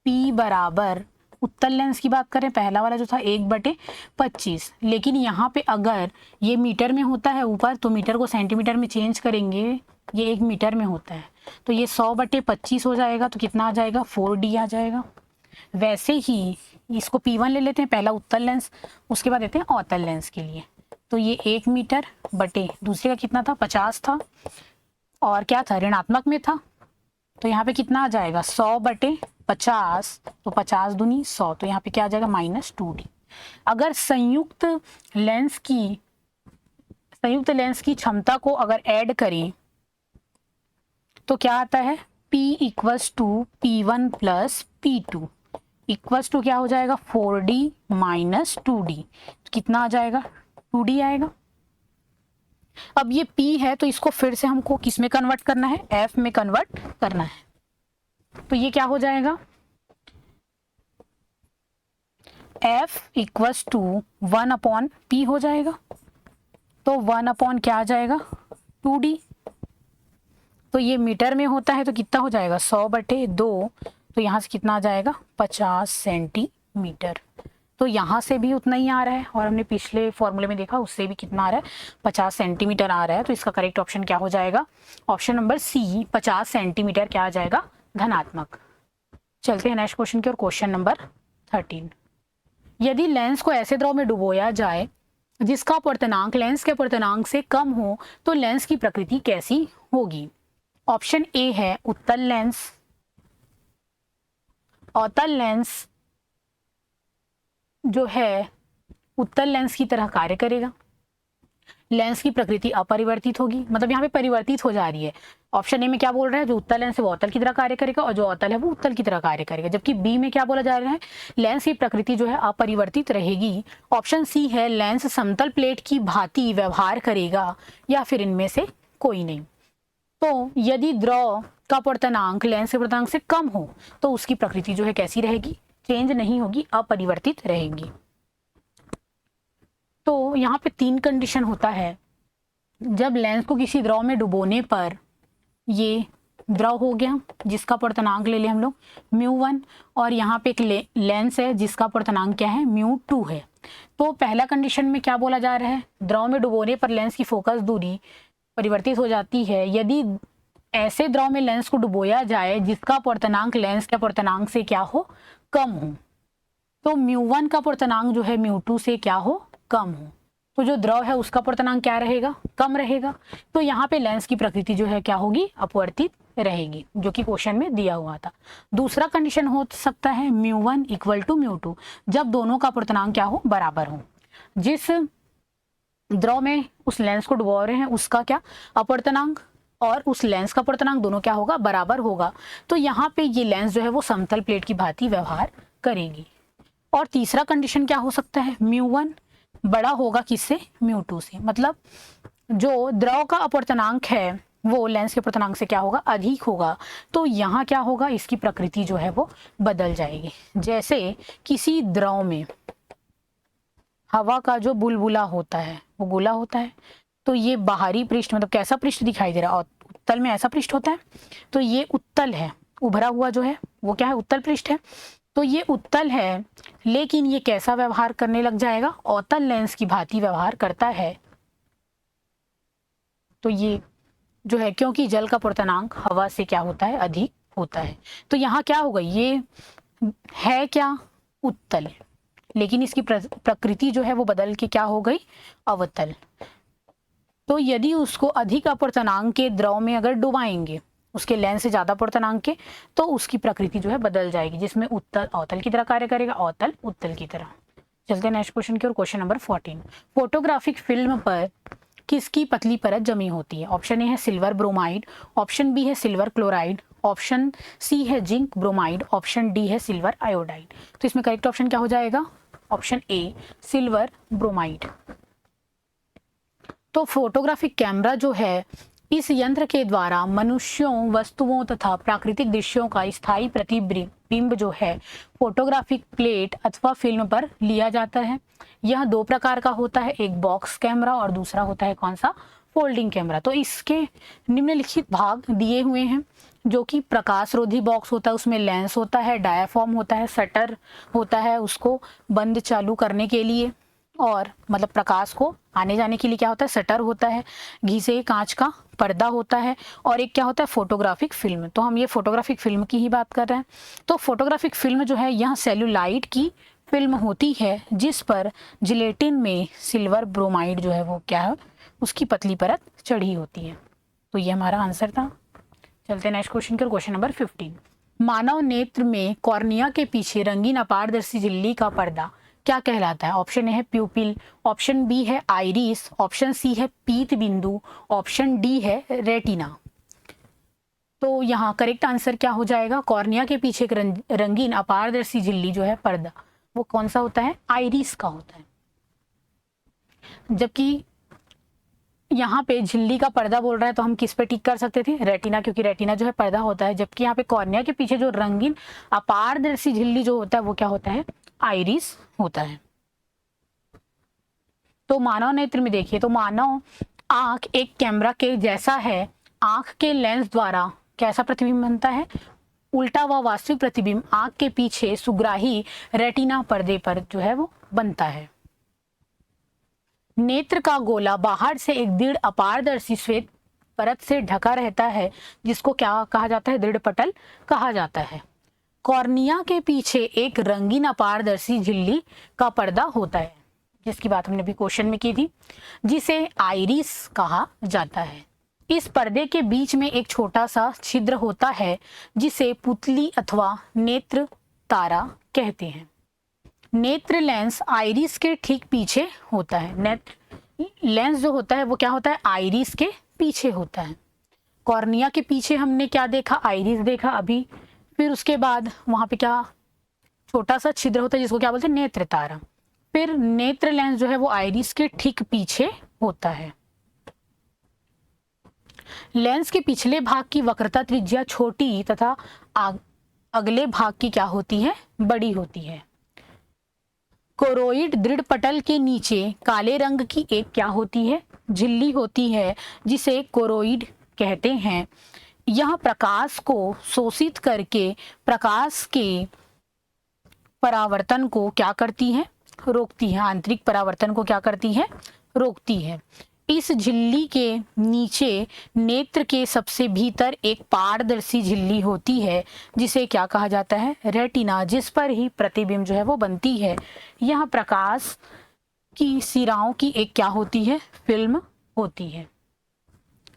P बराबर, उत्तल लेंस की बात करें पहला वाला जो था 1/25, लेकिन यहाँ पे अगर ये मीटर में होता है ऊपर तो मीटर को सेंटीमीटर में चेंज करेंगे, ये 1 मीटर में होता है तो ये 100/25 हो जाएगा, तो कितना आ जाएगा 4D आ जाएगा। वैसे ही इसको P1 ले लेते हैं, पहला उत्तल लेंस, उसके बाद देते हैं अवतल लेंस के लिए। तो ये 1 मीटर बटे दूसरे का कितना था 50 था और क्या था ऋणात्मक में था, तो यहाँ पे कितना आ जाएगा 100/50, तो 50 दूनी 100, तो यहाँ पे क्या आ जाएगा -2D। अगर संयुक्त लेंस की क्षमता को अगर ऐड करें तो क्या आता है, P equals to P1 plus P2 equals to क्या हो जाएगा 4D माइनस 2D, तो कितना आ जाएगा 2D आएगा। अब ये P है तो इसको फिर से हमको किस में कन्वर्ट करना है, F में कन्वर्ट करना है। तो ये क्या हो जाएगा, F इक्वल्स टू 1/P हो जाएगा। तो 1 क्या आ जाएगा, 2D। तो ये मीटर में होता है तो कितना हो जाएगा, 100/2। तो यहाँ से कितना आ जाएगा, 50 सेंटीमीटर। तो यहाँ से भी उतना ही आ रहा है और हमने पिछले फॉर्मूले में देखा उससे भी कितना आ रहा है, 50 सेंटीमीटर आ रहा है। तो इसका करेक्ट ऑप्शन क्या हो जाएगा, ऑप्शन नंबर सी, 50 सेंटीमीटर क्या आ जाएगा, धनात्मक। चलते हैं नेक्स्ट क्वेश्चन की ओर, क्वेश्चन नंबर 13। यदि लेंस को ऐसे द्रव में डुबोया जाए जिसका अपवर्तनांक लेंस के अपवर्तनांक से कम हो तो लेंस की प्रकृति कैसी होगी। ऑप्शन ए है उत्तल लेंस, अवतल लेंस जो है उत्तल लेंस की तरह कार्य करेगा, लेंस की प्रकृति अपरिवर्तित होगी, मतलब यहाँ पे परिवर्तित हो जा रही है। ऑप्शन ए में क्या बोल रहा है, जो उत्तल लेंस है वो अवतल की तरह कार्य करेगा और जो अवतल है वो उत्तल की तरह कार्य करेगा। जबकि बी में क्या बोला जा रहा है, लेंस की प्रकृति जो है अपरिवर्तित रहेगी। ऑप्शन सी है लेंस समतल प्लेट की भांति व्यवहार करेगा, या फिर इनमें से कोई नहीं। तो यदि द्रव का अपवर्तनांक लेंस के अपवर्तनांक से कम हो तो उसकी प्रकृति जो है कैसी रहेगी, चेंज नहीं होगी, अपरिवर्तित रहेगी। तो यहाँ पे 3 कंडीशन होता है। जब लेंस को किसी द्रव में डुबोने पर ये द्रव हो गया जिसका अपवर्तनांक ले लें हम लोग μ1, और यहाँ पे एक लेंस है जिसका अपवर्तनांक क्या है, μ2 है। तो पहला कंडीशन में क्या बोला जा रहा है, द्रव में डुबोने पर लेंस की फोकस दूरी परिवर्तित हो जाती है यदि ऐसे द्रव में लेंस को डुबोया जाए जिसका अपवर्तनांक लेंस के अपवर्तनांक से क्या हो, कम हो। तो μ1 का अपवर्तनांक जो है μ2 से क्या हो, कम हो। तो जो द्रव है उसका अपवर्तनांक क्या रहेगा, कम रहेगा। तो यहाँ पे लेंस की प्रकृति जो है क्या होगी, अपवर्तित रहेगी, जो कि क्वेश्चन में दिया हुआ था। दूसरा कंडीशन हो सकता है μ1 इक्वल टू μ2, जब दोनों का अपवर्तनांक क्या हो, बराबर हो। जिस द्रव में उस लेंस को डुबो रहे हैं उसका क्या अपवर्तनांक और उस लेंस का अपवर्तनांक दोनों क्या होगा, बराबर होगा। तो यहाँ पे ये लेंस जो है वो समतल प्लेट की भांति व्यवहार करेगी। और तीसरा कंडीशन क्या हो सकता है, μ1 बड़ा होगा किससे, μ2 से, मतलब जो द्रव का अपवर्तनांक है वो लेंस के अपवर्तनांक से क्या होगा, अधिक होगा। तो यहाँ क्या होगा, इसकी प्रकृति जो है वो बदल जाएगी। जैसे किसी द्रव में हवा का जो बुलबुला होता है वो गोला होता है, तो ये बाहरी पृष्ठ मतलब कैसा पृष्ठ दिखाई दे रहा है, और उत्तल में ऐसा पृष्ठ होता है। तो ये उत्तल है, उभरा हुआ जो है वो क्या है, उत्तल पृष्ठ है। तो ये उत्तल है, लेकिन ये कैसा व्यवहार करने लग जाएगा, अवतल लेंस की भांति व्यवहार करता है। तो ये जो है, क्योंकि जल का अपवर्तनांक हवा से क्या होता है, अधिक होता है। तो यहाँ क्या होगा, ये है क्या, उत्तल, लेकिन इसकी प्रकृति जो है वो बदल के क्या हो गई, अवतल। तो यदि उसको अधिक अपवर्तनांक के द्रव में अगर डुबाएंगे, उसके लेंस से ज्यादा अपवर्तनांक के, तो उसकी प्रकृति जो है बदल जाएगी, जिसमें उत्तल अवतल की तरह कार्य करेगा, अवतल उत्तल की तरह। चलते हैं नेक्स्ट क्वेश्चन की ओर, क्वेश्चन नंबर 14। फोटोग्राफिक फिल्म पर किसकी पतली परत जमी होती है। ऑप्शन ए है सिल्वर ब्रोमाइड, ऑप्शन बी है सिल्वर क्लोराइड, ऑप्शन सी है जिंक ब्रोमाइड, ऑप्शन डी है सिल्वर आयोडाइड। तो इसमें करेक्ट ऑप्शन क्या हो जाएगा, ऑप्शन ए सिल्वर ब्रोमाइड। तो फोटोग्राफिक कैमरा जो है, इस यंत्र के द्वारा मनुष्यों, वस्तुओं तथा प्राकृतिक दृश्यों का स्थायी प्रतिबिंब जो है फोटोग्राफिक प्लेट अथवा फिल्म पर लिया जाता है। यह 2 प्रकार का होता है, एक बॉक्स कैमरा और दूसरा होता है कौन सा, फोल्डिंग कैमरा। तो इसके निम्नलिखित भाग दिए हुए हैं, जो कि प्रकाश रोधी बॉक्स होता है, उसमें लेंस होता है, डायाफ्राम होता है, शटर होता है उसको बंद चालू करने के लिए, और मतलब प्रकाश को आने जाने के लिए क्या होता है, शटर होता है, घिसे कांच का पर्दा होता है, और एक क्या होता है, फोटोग्राफिक फिल्म। तो हम ये फोटोग्राफिक फिल्म की ही बात कर रहे हैं। तो फोटोग्राफिक फिल्म जो है, यह सेल्यूलाइड की फिल्म होती है जिस पर जिलेटिन में सिल्वर ब्रोमाइड जो है वो क्या है, उसकी पतली परत चढ़ी होती है। तो ये हमारा आंसर था। चलते हैं नेक्स्ट क्वेश्चन के, क्वेश्चन नंबर 15। मानव नेत्र में कॉर्निया के पीछे रंगीन अपारदर्शी झिल्ली का पर्दा क्या कहलाता है। ऑप्शन ए है प्यूपिल, ऑप्शन बी है आइरिस, ऑप्शन सी है पीत बिंदु, ऑप्शन डी है रेटिना। तो यहाँ करेक्ट आंसर क्या हो जाएगा, कॉर्निया के पीछे एक रंगीन अपारदर्शी झिल्ली जो है पर्दा, वो कौन सा होता है, आइरिस का होता है। जबकि यहाँ पे झिल्ली का पर्दा बोल रहा है तो हम किस पे टिक कर सकते थे, रेटिना, क्योंकि रेटिना जो है पर्दा होता है, जबकि यहाँ पे कॉर्निया के पीछे जो रंगीन अपारदर्शी झिल्ली जो होता है वो क्या होता है, आइरिस होता है। तो मानव नेत्र में देखिए, तो मानव आंख एक कैमरा के जैसा है, आंख के लेंस द्वारा कैसा प्रतिबिंब बनता है, उल्टा व वास्तविक प्रतिबिंब आंख के पीछे सुग्राही रेटिना पर्दे पर जो है वो बनता है। नेत्र का गोला बाहर से एक दृढ़ अपारदर्शी श्वेत परत से ढका रहता है, जिसको क्या कहा जाता है, दृढ़ पटल कहा जाता है। कॉर्निया के पीछे एक रंगीन अपारदर्शी झिल्ली का पर्दा होता है, जिसकी बात हमने भी क्वेश्चन में की थी, जिसे आइरिस कहा जाता है। इस पर्दे के बीच में एक छोटा सा छिद्र होता है, जिसे पुतली अथवा नेत्र तारा कहते हैं। नेत्र लेंस आइरिस के ठीक पीछे होता है। नेत्र लेंस जो होता है वो क्या होता है, आइरिस के पीछे होता है। कॉर्निया के पीछे हमने क्या देखा, आइरिस देखा अभी, फिर उसके बाद वहां पे क्या छोटा सा छिद्र होता है जिसको क्या बोलते हैं, नेत्र तारा। फिर नेत्र लेंस जो है वो आइरिस के ठीक पीछे होता है। लेंस के पिछले भाग की वक्रता त्रिज्या छोटी तथा अगले भाग की क्या होती है, बड़ी होती है। कोरोइड दृढ़ पटल के नीचे काले रंग की एक क्या होती है, झिल्ली होती है, जिसे कोरोइड कहते हैं। यह प्रकाश को शोषित करके प्रकाश के परावर्तन को क्या करती है, रोकती है। आंतरिक परावर्तन को क्या करती है, रोकती है। इस झिल्ली के नीचे नेत्र के सबसे भीतर एक पारदर्शी झिल्ली होती है, जिसे क्या कहा जाता है, रेटिना, जिस पर ही प्रतिबिंब जो है वो बनती है। यह प्रकाश की सिराओं की एक क्या होती है, फिल्म होती है।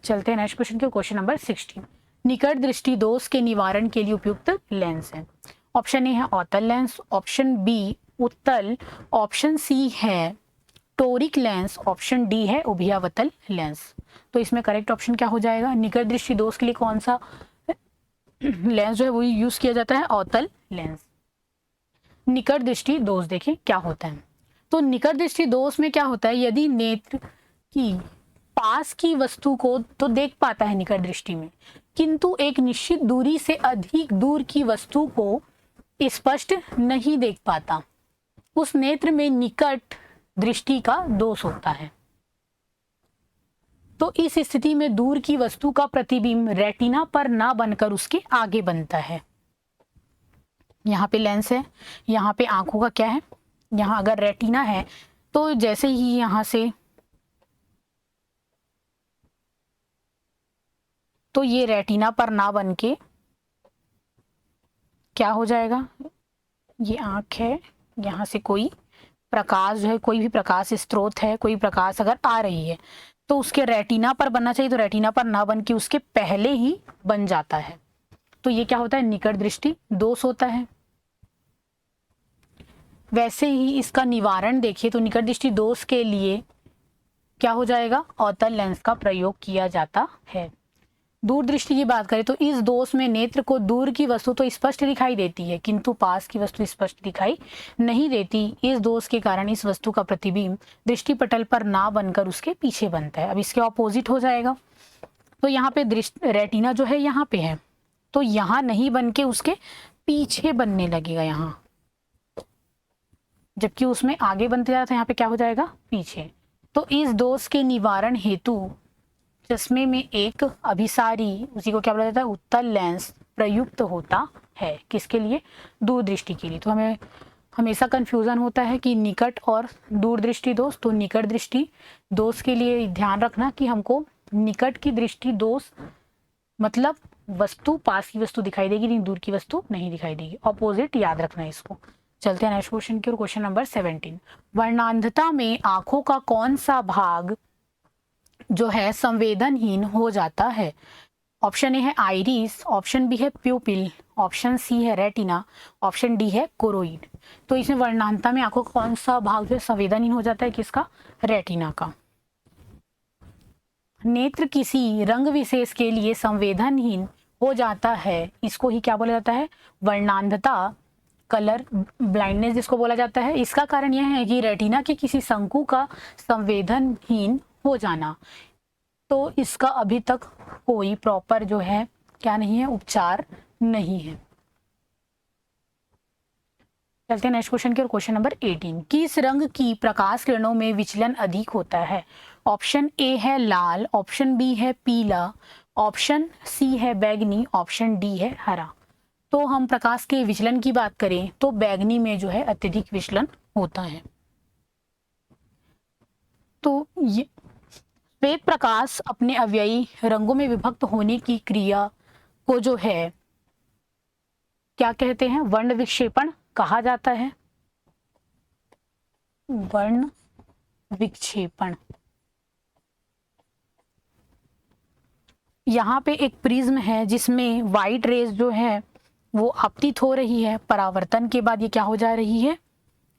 चलते हैं नेक्स्ट क्वेश्चन के, क्वेश्चन नंबर 16। निकट दृष्टि दोष के निवारण के लिए उपयुक्त लेंस है। ऑप्शन ए है अवतल लेंस, ऑप्शन बी उत्तल, ऑप्शन सी है टोरिक लेंस, ऑप्शन डी है उभयावतल लेंस। तो इसमें करेक्ट ऑप्शन क्या हो जाएगा, निकट दृष्टि दोष के लिए कौन सा लेंस जो है वो यूज किया जाता है, अवतल लेंस। निकट दृष्टि दोष देखें क्या होता है। तो निकट दृष्टि दोष में क्या होता है, यदि नेत्र की पास की वस्तु को तो देख पाता है निकट दृष्टि में, किंतु एक निश्चित दूरी से अधिक दूर की वस्तु को स्पष्ट नहीं देख पाता, उस नेत्र में निकट दृष्टि का दोष होता है। तो इस स्थिति में दूर की वस्तु का प्रतिबिंब रेटिना पर ना बनकर उसके आगे बनता है। यहाँ पे लेंस है, यहाँ पे आंखों का क्या है, यहाँ अगर रेटिना है तो जैसे ही यहाँ से तो ये रेटिना पर ना बन के क्या हो जाएगा, ये आंख है, यहाँ से कोई प्रकाश जो है, कोई भी प्रकाश स्रोत है, कोई प्रकाश अगर आ रही है तो उसके रेटिना पर बनना चाहिए, तो रेटिना पर ना बन के उसके पहले ही बन जाता है। तो ये क्या होता है, निकट दृष्टि दोष होता है। वैसे ही इसका निवारण देखिए तो निकट दृष्टि दोष के लिए क्या हो जाएगा, अवतल लेंस का प्रयोग किया जाता है। दूर दृष्टि की बात करें तो इस दोष में नेत्र को दूर की वस्तु तो स्पष्ट दिखाई देती है, किंतु पास की वस्तु स्पष्ट दिखाई नहीं देती। इस दोष के कारण इस वस्तु का प्रतिबिंब दृष्टि पटल पर ना बनकर उसके पीछे बनता है। अब इसके ऑपोजिट हो जाएगा, तो यहाँ पे रेटिना जो है यहाँ पे है, तो यहाँ नहीं बन के उसके पीछे बनने लगेगा यहाँ, जबकि उसमें आगे बनते जाता है, यहाँ पे क्या हो जाएगा, पीछे। तो इस दोष के निवारण हेतु चश्मे में एक अभिसारी, उसी को क्या बोला जाता है, उत्तल लेंस प्रयुक्त होता है। किसके लिए, दूर दृष्टि के लिए। तो हमें हमेशा कंफ्यूजन होता है कि निकट और दूर दृष्टि दोष। तो निकट दृष्टि दोष के लिए ध्यान रखना कि हमको निकट की दृष्टि दोष मतलब वस्तु, पास की वस्तु दिखाई देगी लेकिन दूर की वस्तु नहीं दिखाई देगी, ऑपोजिट याद रखना है इसको। चलते हैं नेक्स्ट क्वेश्चन की ओर, क्वेश्चन नंबर 17। वर्णांधता में आंखों का कौन सा भाग जो है संवेदनहीन हो जाता है। ऑप्शन ए है आइरिस, ऑप्शन बी है प्यूपिल, ऑप्शन सी है रेटिना, ऑप्शन डी है कोरोइड। तो इसमें वर्णांधता में आंखों का कौन सा भाग जो है संवेदनहीन हो जाता है, किसका, रेटिना का। नेत्र किसी रंग विशेष के लिए संवेदनहीन हो जाता है, इसको ही क्या बोला जाता है, वर्णांधता, कलर ब्लाइंडनेस जिसको बोला जाता है। इसका कारण यह है कि रेटिना के किसी शंकु का संवेदनहीन हो जाना, तो इसका अभी तक कोई प्रॉपर जो है क्या नहीं है, उपचार नहीं है। चलते हैं नेक्स्ट क्वेश्चन की ओर। क्वेश्चन नंबर 18, किस रंग की प्रकाश किरणों में विचलन अधिक होता है? ऑप्शन ए है लाल, ऑप्शन बी है पीला, ऑप्शन सी है बैगनी, ऑप्शन डी है हरा। तो हम प्रकाश के विचलन की बात करें तो बैगनी में जो है अत्यधिक विचलन होता है। तो ये श्वेत प्रकाश अपने अवयवी रंगों में विभक्त होने की क्रिया को जो है क्या कहते हैं? वर्ण विक्षेपण कहा जाता है। वर्ण विक्षेपण। यहाँ पे एक प्रिज्म है जिसमें व्हाइट रेज जो है वो आपतित हो रही है, परावर्तन के बाद ये क्या हो जा रही है?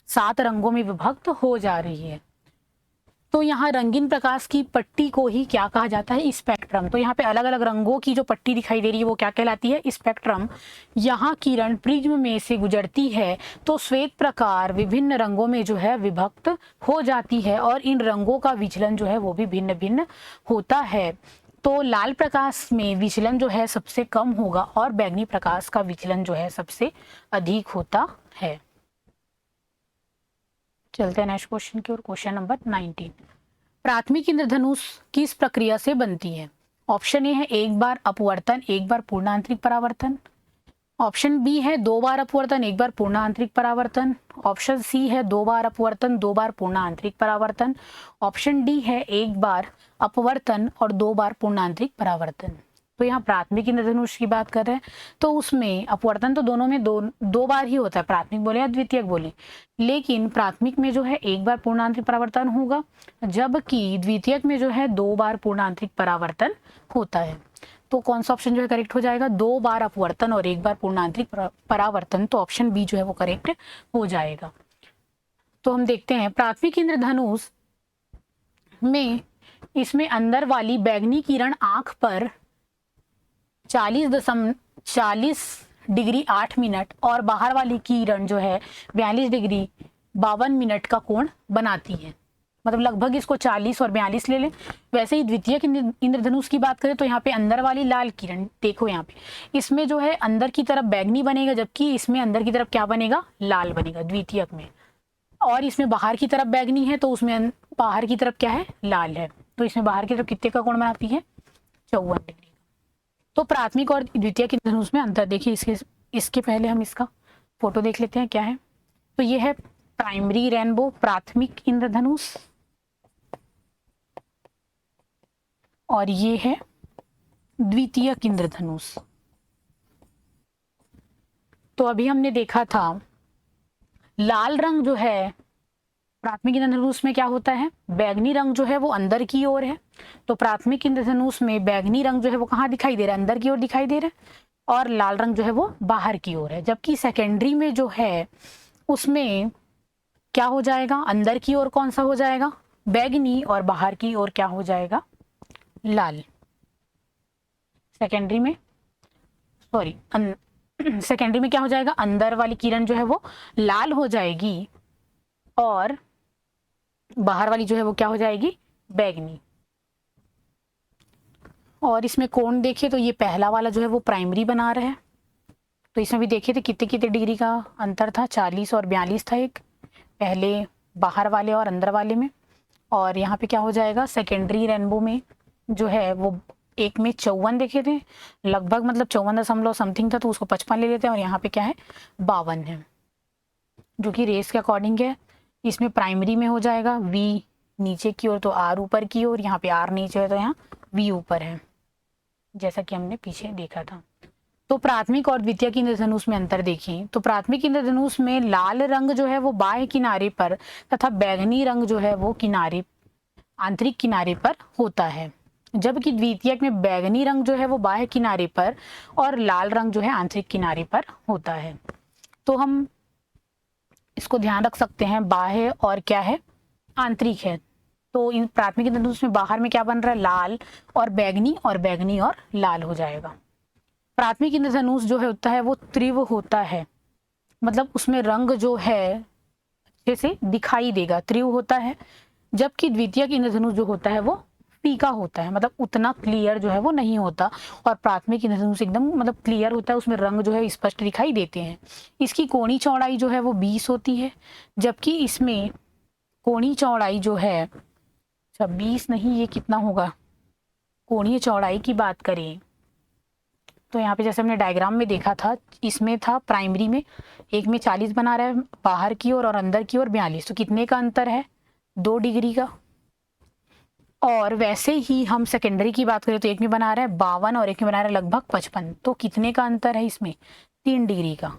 7 रंगों में विभक्त हो जा रही है। तो यहाँ रंगीन प्रकाश की पट्टी को ही क्या कहा जाता है? स्पेक्ट्रम। तो यहाँ पे अलग अलग रंगों की जो पट्टी दिखाई दे रही है वो क्या कहलाती है? स्पेक्ट्रम। यहाँ किरण प्रिज्म में से गुजरती है तो श्वेत प्रकाश विभिन्न रंगों में जो है विभक्त हो जाती है और इन रंगों का विचलन जो है वो भी भिन्न भिन्न होता है। तो लाल प्रकाश में विचलन जो है सबसे कम होगा और बैंगनी प्रकाश का विचलन जो है सबसे अधिक होता है। चलते हैं नेक्स्ट क्वेश्चन की ओर। क्वेश्चन नंबर 19, प्राथमिक इंद्रधनुष किस प्रक्रिया से बनती है? ऑप्शन ए है एक बार अपवर्तन एक बार पूर्ण आंतरिक परावर्तन, ऑप्शन बी है 2 बार अपवर्तन 1 बार पूर्ण आंतरिक परावर्तन, ऑप्शन सी है 2 बार अपवर्तन 2 बार पूर्ण आंतरिक परावर्तन, ऑप्शन डी है 1 बार अपवर्तन और 2 बार पूर्ण आंतरिक परावर्तन। तो यहाँ प्राथमिक इंद्रधनुष की बात कर रहे हैं तो उसमें अपवर्तन तो दोनों में दो बार ही होता है, प्राथमिक बोले या द्वितीयक बोले, लेकिन प्राथमिक में जो है 1 बार पूर्ण आंतरिक परावर्तन होगा जबकि द्वितीयक में जो है 2 बार पूर्ण आंतरिक परावर्तन होता है। तो कौन सा ऑप्शन जो है करेक्ट हो जाएगा? 2 बार अपवर्तन और 1 बार पूर्ण आंतरिक परावर्तन। तो ऑप्शन बी जो है वो करेक्ट हो जाएगा। तो हम देखते हैं प्राथमिक इंद्रधनुष में इसमें अंदर वाली बैंगनी किरण आंख पर 40 डिग्री 8 मिनट और बाहर वाली किरण जो है 42 डिग्री 52 मिनट का कोण बनाती है। मतलब लगभग इसको 40 और 42 ले लें। वैसे ही द्वितीयक इंद्रधनुष की बात करें तो यहाँ पे अंदर वाली लाल किरण देखो, यहाँ पे इसमें जो है अंदर की तरफ बैंगनी बनेगा जबकि इसमें अंदर की तरफ क्या बनेगा? लाल बनेगा द्वितीयक में। और इसमें बाहर की तरफ बैंगनी है तो उसमें बाहर की तरफ क्या है? लाल है। तो इसमें बाहर की तरफ कितने का कोण बनाती है? 54 डिग्री। तो प्राथमिक और द्वितीयक इंद्रधनुष में अंतर देखिए। इसके पहले हम इसका फोटो देख लेते हैं क्या है। तो ये है प्राइमरी रेनबो प्राथमिक इंद्रधनुष और ये है द्वितीयक इंद्रधनुष। तो अभी हमने देखा था लाल रंग जो है प्राथमिक इंद्रधनुष में क्या होता है? बैगनी रंग जो है वो अंदर की ओर है। तो प्राथमिक इंद्रधनुष में बैगनी रंग जो है वो कहाँ दिखाई दे रहा है? अंदर की ओर दिखाई दे रहा है और लाल रंग जो है वो बाहर की ओर है। जबकि सेकेंडरी में जो है उसमें क्या हो जाएगा? अंदर की ओर कौन सा हो जाएगा? बैगनी और बाहर की ओर क्या हो जाएगा? लाल। सेकेंडरी में सेकेंडरी में क्या हो जाएगा? अंदर वाली किरण जो है वो लाल हो जाएगी और बाहर वाली जो है वो क्या हो जाएगी? बैगनी। और इसमें कोण देखे तो ये पहला वाला जो है वो प्राइमरी बना रहा है। तो इसमें भी देखे थे कितने कितने डिग्री का अंतर था? 40 और 42 था एक पहले बाहर वाले और अंदर वाले में। और यहाँ पे क्या हो जाएगा? सेकेंडरी रेनबो में जो है वो एक में 54 देखे थे लगभग, मतलब 54 समथिंग था तो उसको 55 ले लेते हैं। और यहाँ पे क्या है? 52 है जो कि रेस के अकॉर्डिंग है। इसमें प्राइमरी में हो जाएगा V नीचे की ओर तो R ऊपर की ओर, यहाँ पे R नीचे है तो यहाँ V ऊपर है जैसा कि हमने पीछे देखा था। तो प्राथमिक और द्वितीयक इंद्रधनुष में अंतर देखें तो प्राथमिक इंद्रधनुष में लाल रंग जो है वो बाह्य किनारे पर तथा बैगनी रंग जो है वो किनारे आंतरिक किनारे पर होता है, जबकि द्वितीयक में बैगनी रंग जो है वो बाह्य किनारे पर और लाल रंग जो है आंतरिक किनारे पर होता है। तो हम इसको ध्यान रख सकते हैं, बाह्य और क्या है? आंतरिक है। तो इन प्राथमिक इंद्रधनुष में बाहर में क्या बन रहा है? लाल और बैगनी और लाल हो जाएगा। प्राथमिक इंद्रधनुष जो है होता है वो तीव्र होता है, मतलब उसमें रंग जो है अच्छे से दिखाई देगा, तीव्र होता है। जबकि द्वितीयक इंद्रधनुष जो होता है वो फीका होता है, मतलब उतना क्लियर जो है वो नहीं होता, और प्राथमिक इंद्रधनुष एकदम मतलब क्लियर होता है, उसमें रंग जो है स्पष्ट दिखाई देते हैं। इसकी कोणी चौड़ाई जो है वो 20 होती है, जबकि इसमें कोणी चौड़ाई जो है 20 नहीं, ये कितना होगा, कोणीय चौड़ाई की बात करें तो यहाँ पे जैसे हमने डायग्राम में देखा था, इसमें था प्राइमरी में एक में 40 बना रहा है बाहर की ओर और अंदर की ओर 42, तो कितने का अंतर है, 2 डिग्री का। और वैसे ही हम सेकेंडरी की बात करें तो एक में बना रहा है 52 और एक में बना रहा है लगभग 55, तो कितने का अंतर है इसमें, 3 डिग्री का।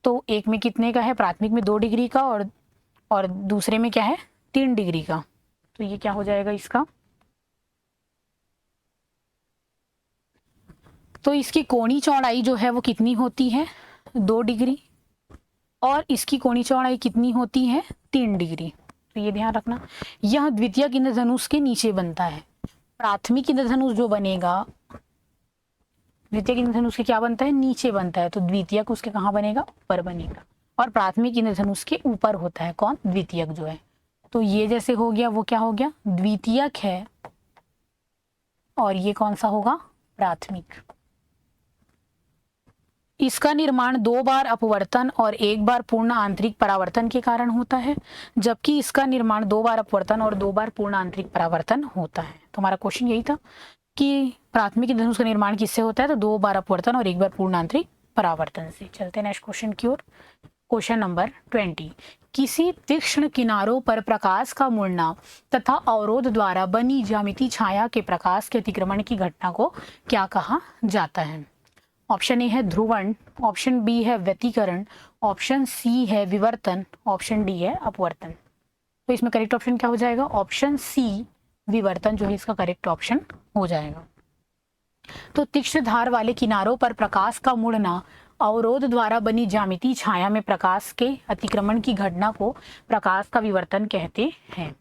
तो एक में कितने का है, प्राथमिक में 2 डिग्री का और दूसरे में क्या है, 3 डिग्री का। तो ये क्या हो जाएगा इसका, तो इसकी कोणी चौड़ाई जो है वो कितनी होती है, 2 डिग्री, और इसकी कोणी चौड़ाई कितनी होती है, 3 डिग्री। तो ये ध्यान रखना, यह द्वितीयक इंद्रधनुष के नीचे बनता है। प्राथमिक इंद्रधनुष जो बनेगा, द्वितीयक इंद्रधनुष के क्या बनता है, नीचे बनता है, तो द्वितीयक उसके कहाँ बनेगा, ऊपर बनेगा, और प्राथमिक इंद्रधनुष के ऊपर होता है कौन, द्वितीयक जो है। तो ये जैसे हो गया वो क्या हो गया, द्वितीयक है, और ये कौन सा होगा, प्राथमिक। इसका निर्माण 2 बार अपवर्तन और 1 बार पूर्ण आंतरिक परावर्तन के कारण होता है, जबकि इसका निर्माण 2 बार अपवर्तन और 2 बार पूर्ण आंतरिक परावर्तन होता है। तो हमारा क्वेश्चन यही था कि प्राथमिक इंद्रधनुष का निर्माण किससे होता है, तो 2 बार अपवर्तन और 1 बार पूर्ण आंतरिक परावर्तन से। चलते हैं नेक्स्ट क्वेश्चन की ओर। क्वेश्चन नंबर 20, किसी तीक्ष्ण किनारों पर प्रकाश का मुड़ना तथा अवरोध द्वारा बनी ज्यामितीय छाया के प्रकाश के अतिक्रमण की घटना को क्या कहा जाता है। ऑप्शन ए है ध्रुवण, ऑप्शन बी है व्यतिकरण, ऑप्शन सी है विवर्तन, ऑप्शन डी है अपवर्तन। तो इसमें करेक्ट ऑप्शन क्या हो जाएगा, ऑप्शन सी विवर्तन जो है इसका करेक्ट ऑप्शन हो जाएगा। तो तीक्ष्ण धार वाले किनारों पर प्रकाश का मुड़ना अवरोध द्वारा बनी ज्यामितीय छाया में प्रकाश के अतिक्रमण की घटना को प्रकाश का विवर्तन कहते हैं।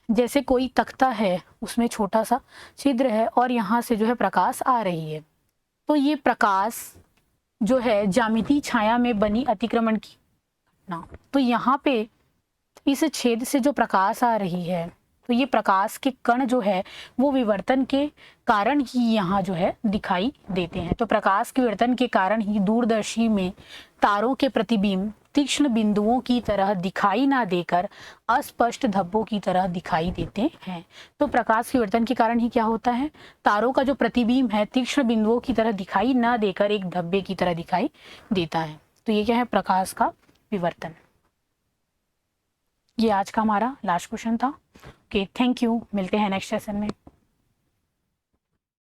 जैसे कोई तख्ता है, उसमें छोटा सा छिद्र है और यहाँ से जो है प्रकाश आ रही है, तो ये प्रकाश जो है ज्यामितीय छाया में बनी अतिक्रमण की घटना, तो यहाँ पे इस छेद से जो प्रकाश आ रही है, तो ये प्रकाश के कण जो है वो विवर्तन के कारण ही यहाँ जो है दिखाई देते हैं। तो प्रकाश के विवर्तन के कारण ही दूरदर्शी में तारों के प्रतिबिंब तीक्ष्ण बिंदुओं की तरह दिखाई ना देकर अस्पष्ट धब्बों की तरह दिखाई देते हैं। तो प्रकाश के विवर्तन के कारण ही क्या होता है, तारों का जो प्रतिबिंब है तीक्ष्ण बिंदुओं की तरह दिखाई ना देकर एक धब्बे की तरह दिखाई देता है। तो ये क्या है, प्रकाश का विवर्तन। ये आज का हमारा लास्ट क्वेश्चन था। ओके, थैंक यू, मिलते हैं नेक्स्ट सेशन में।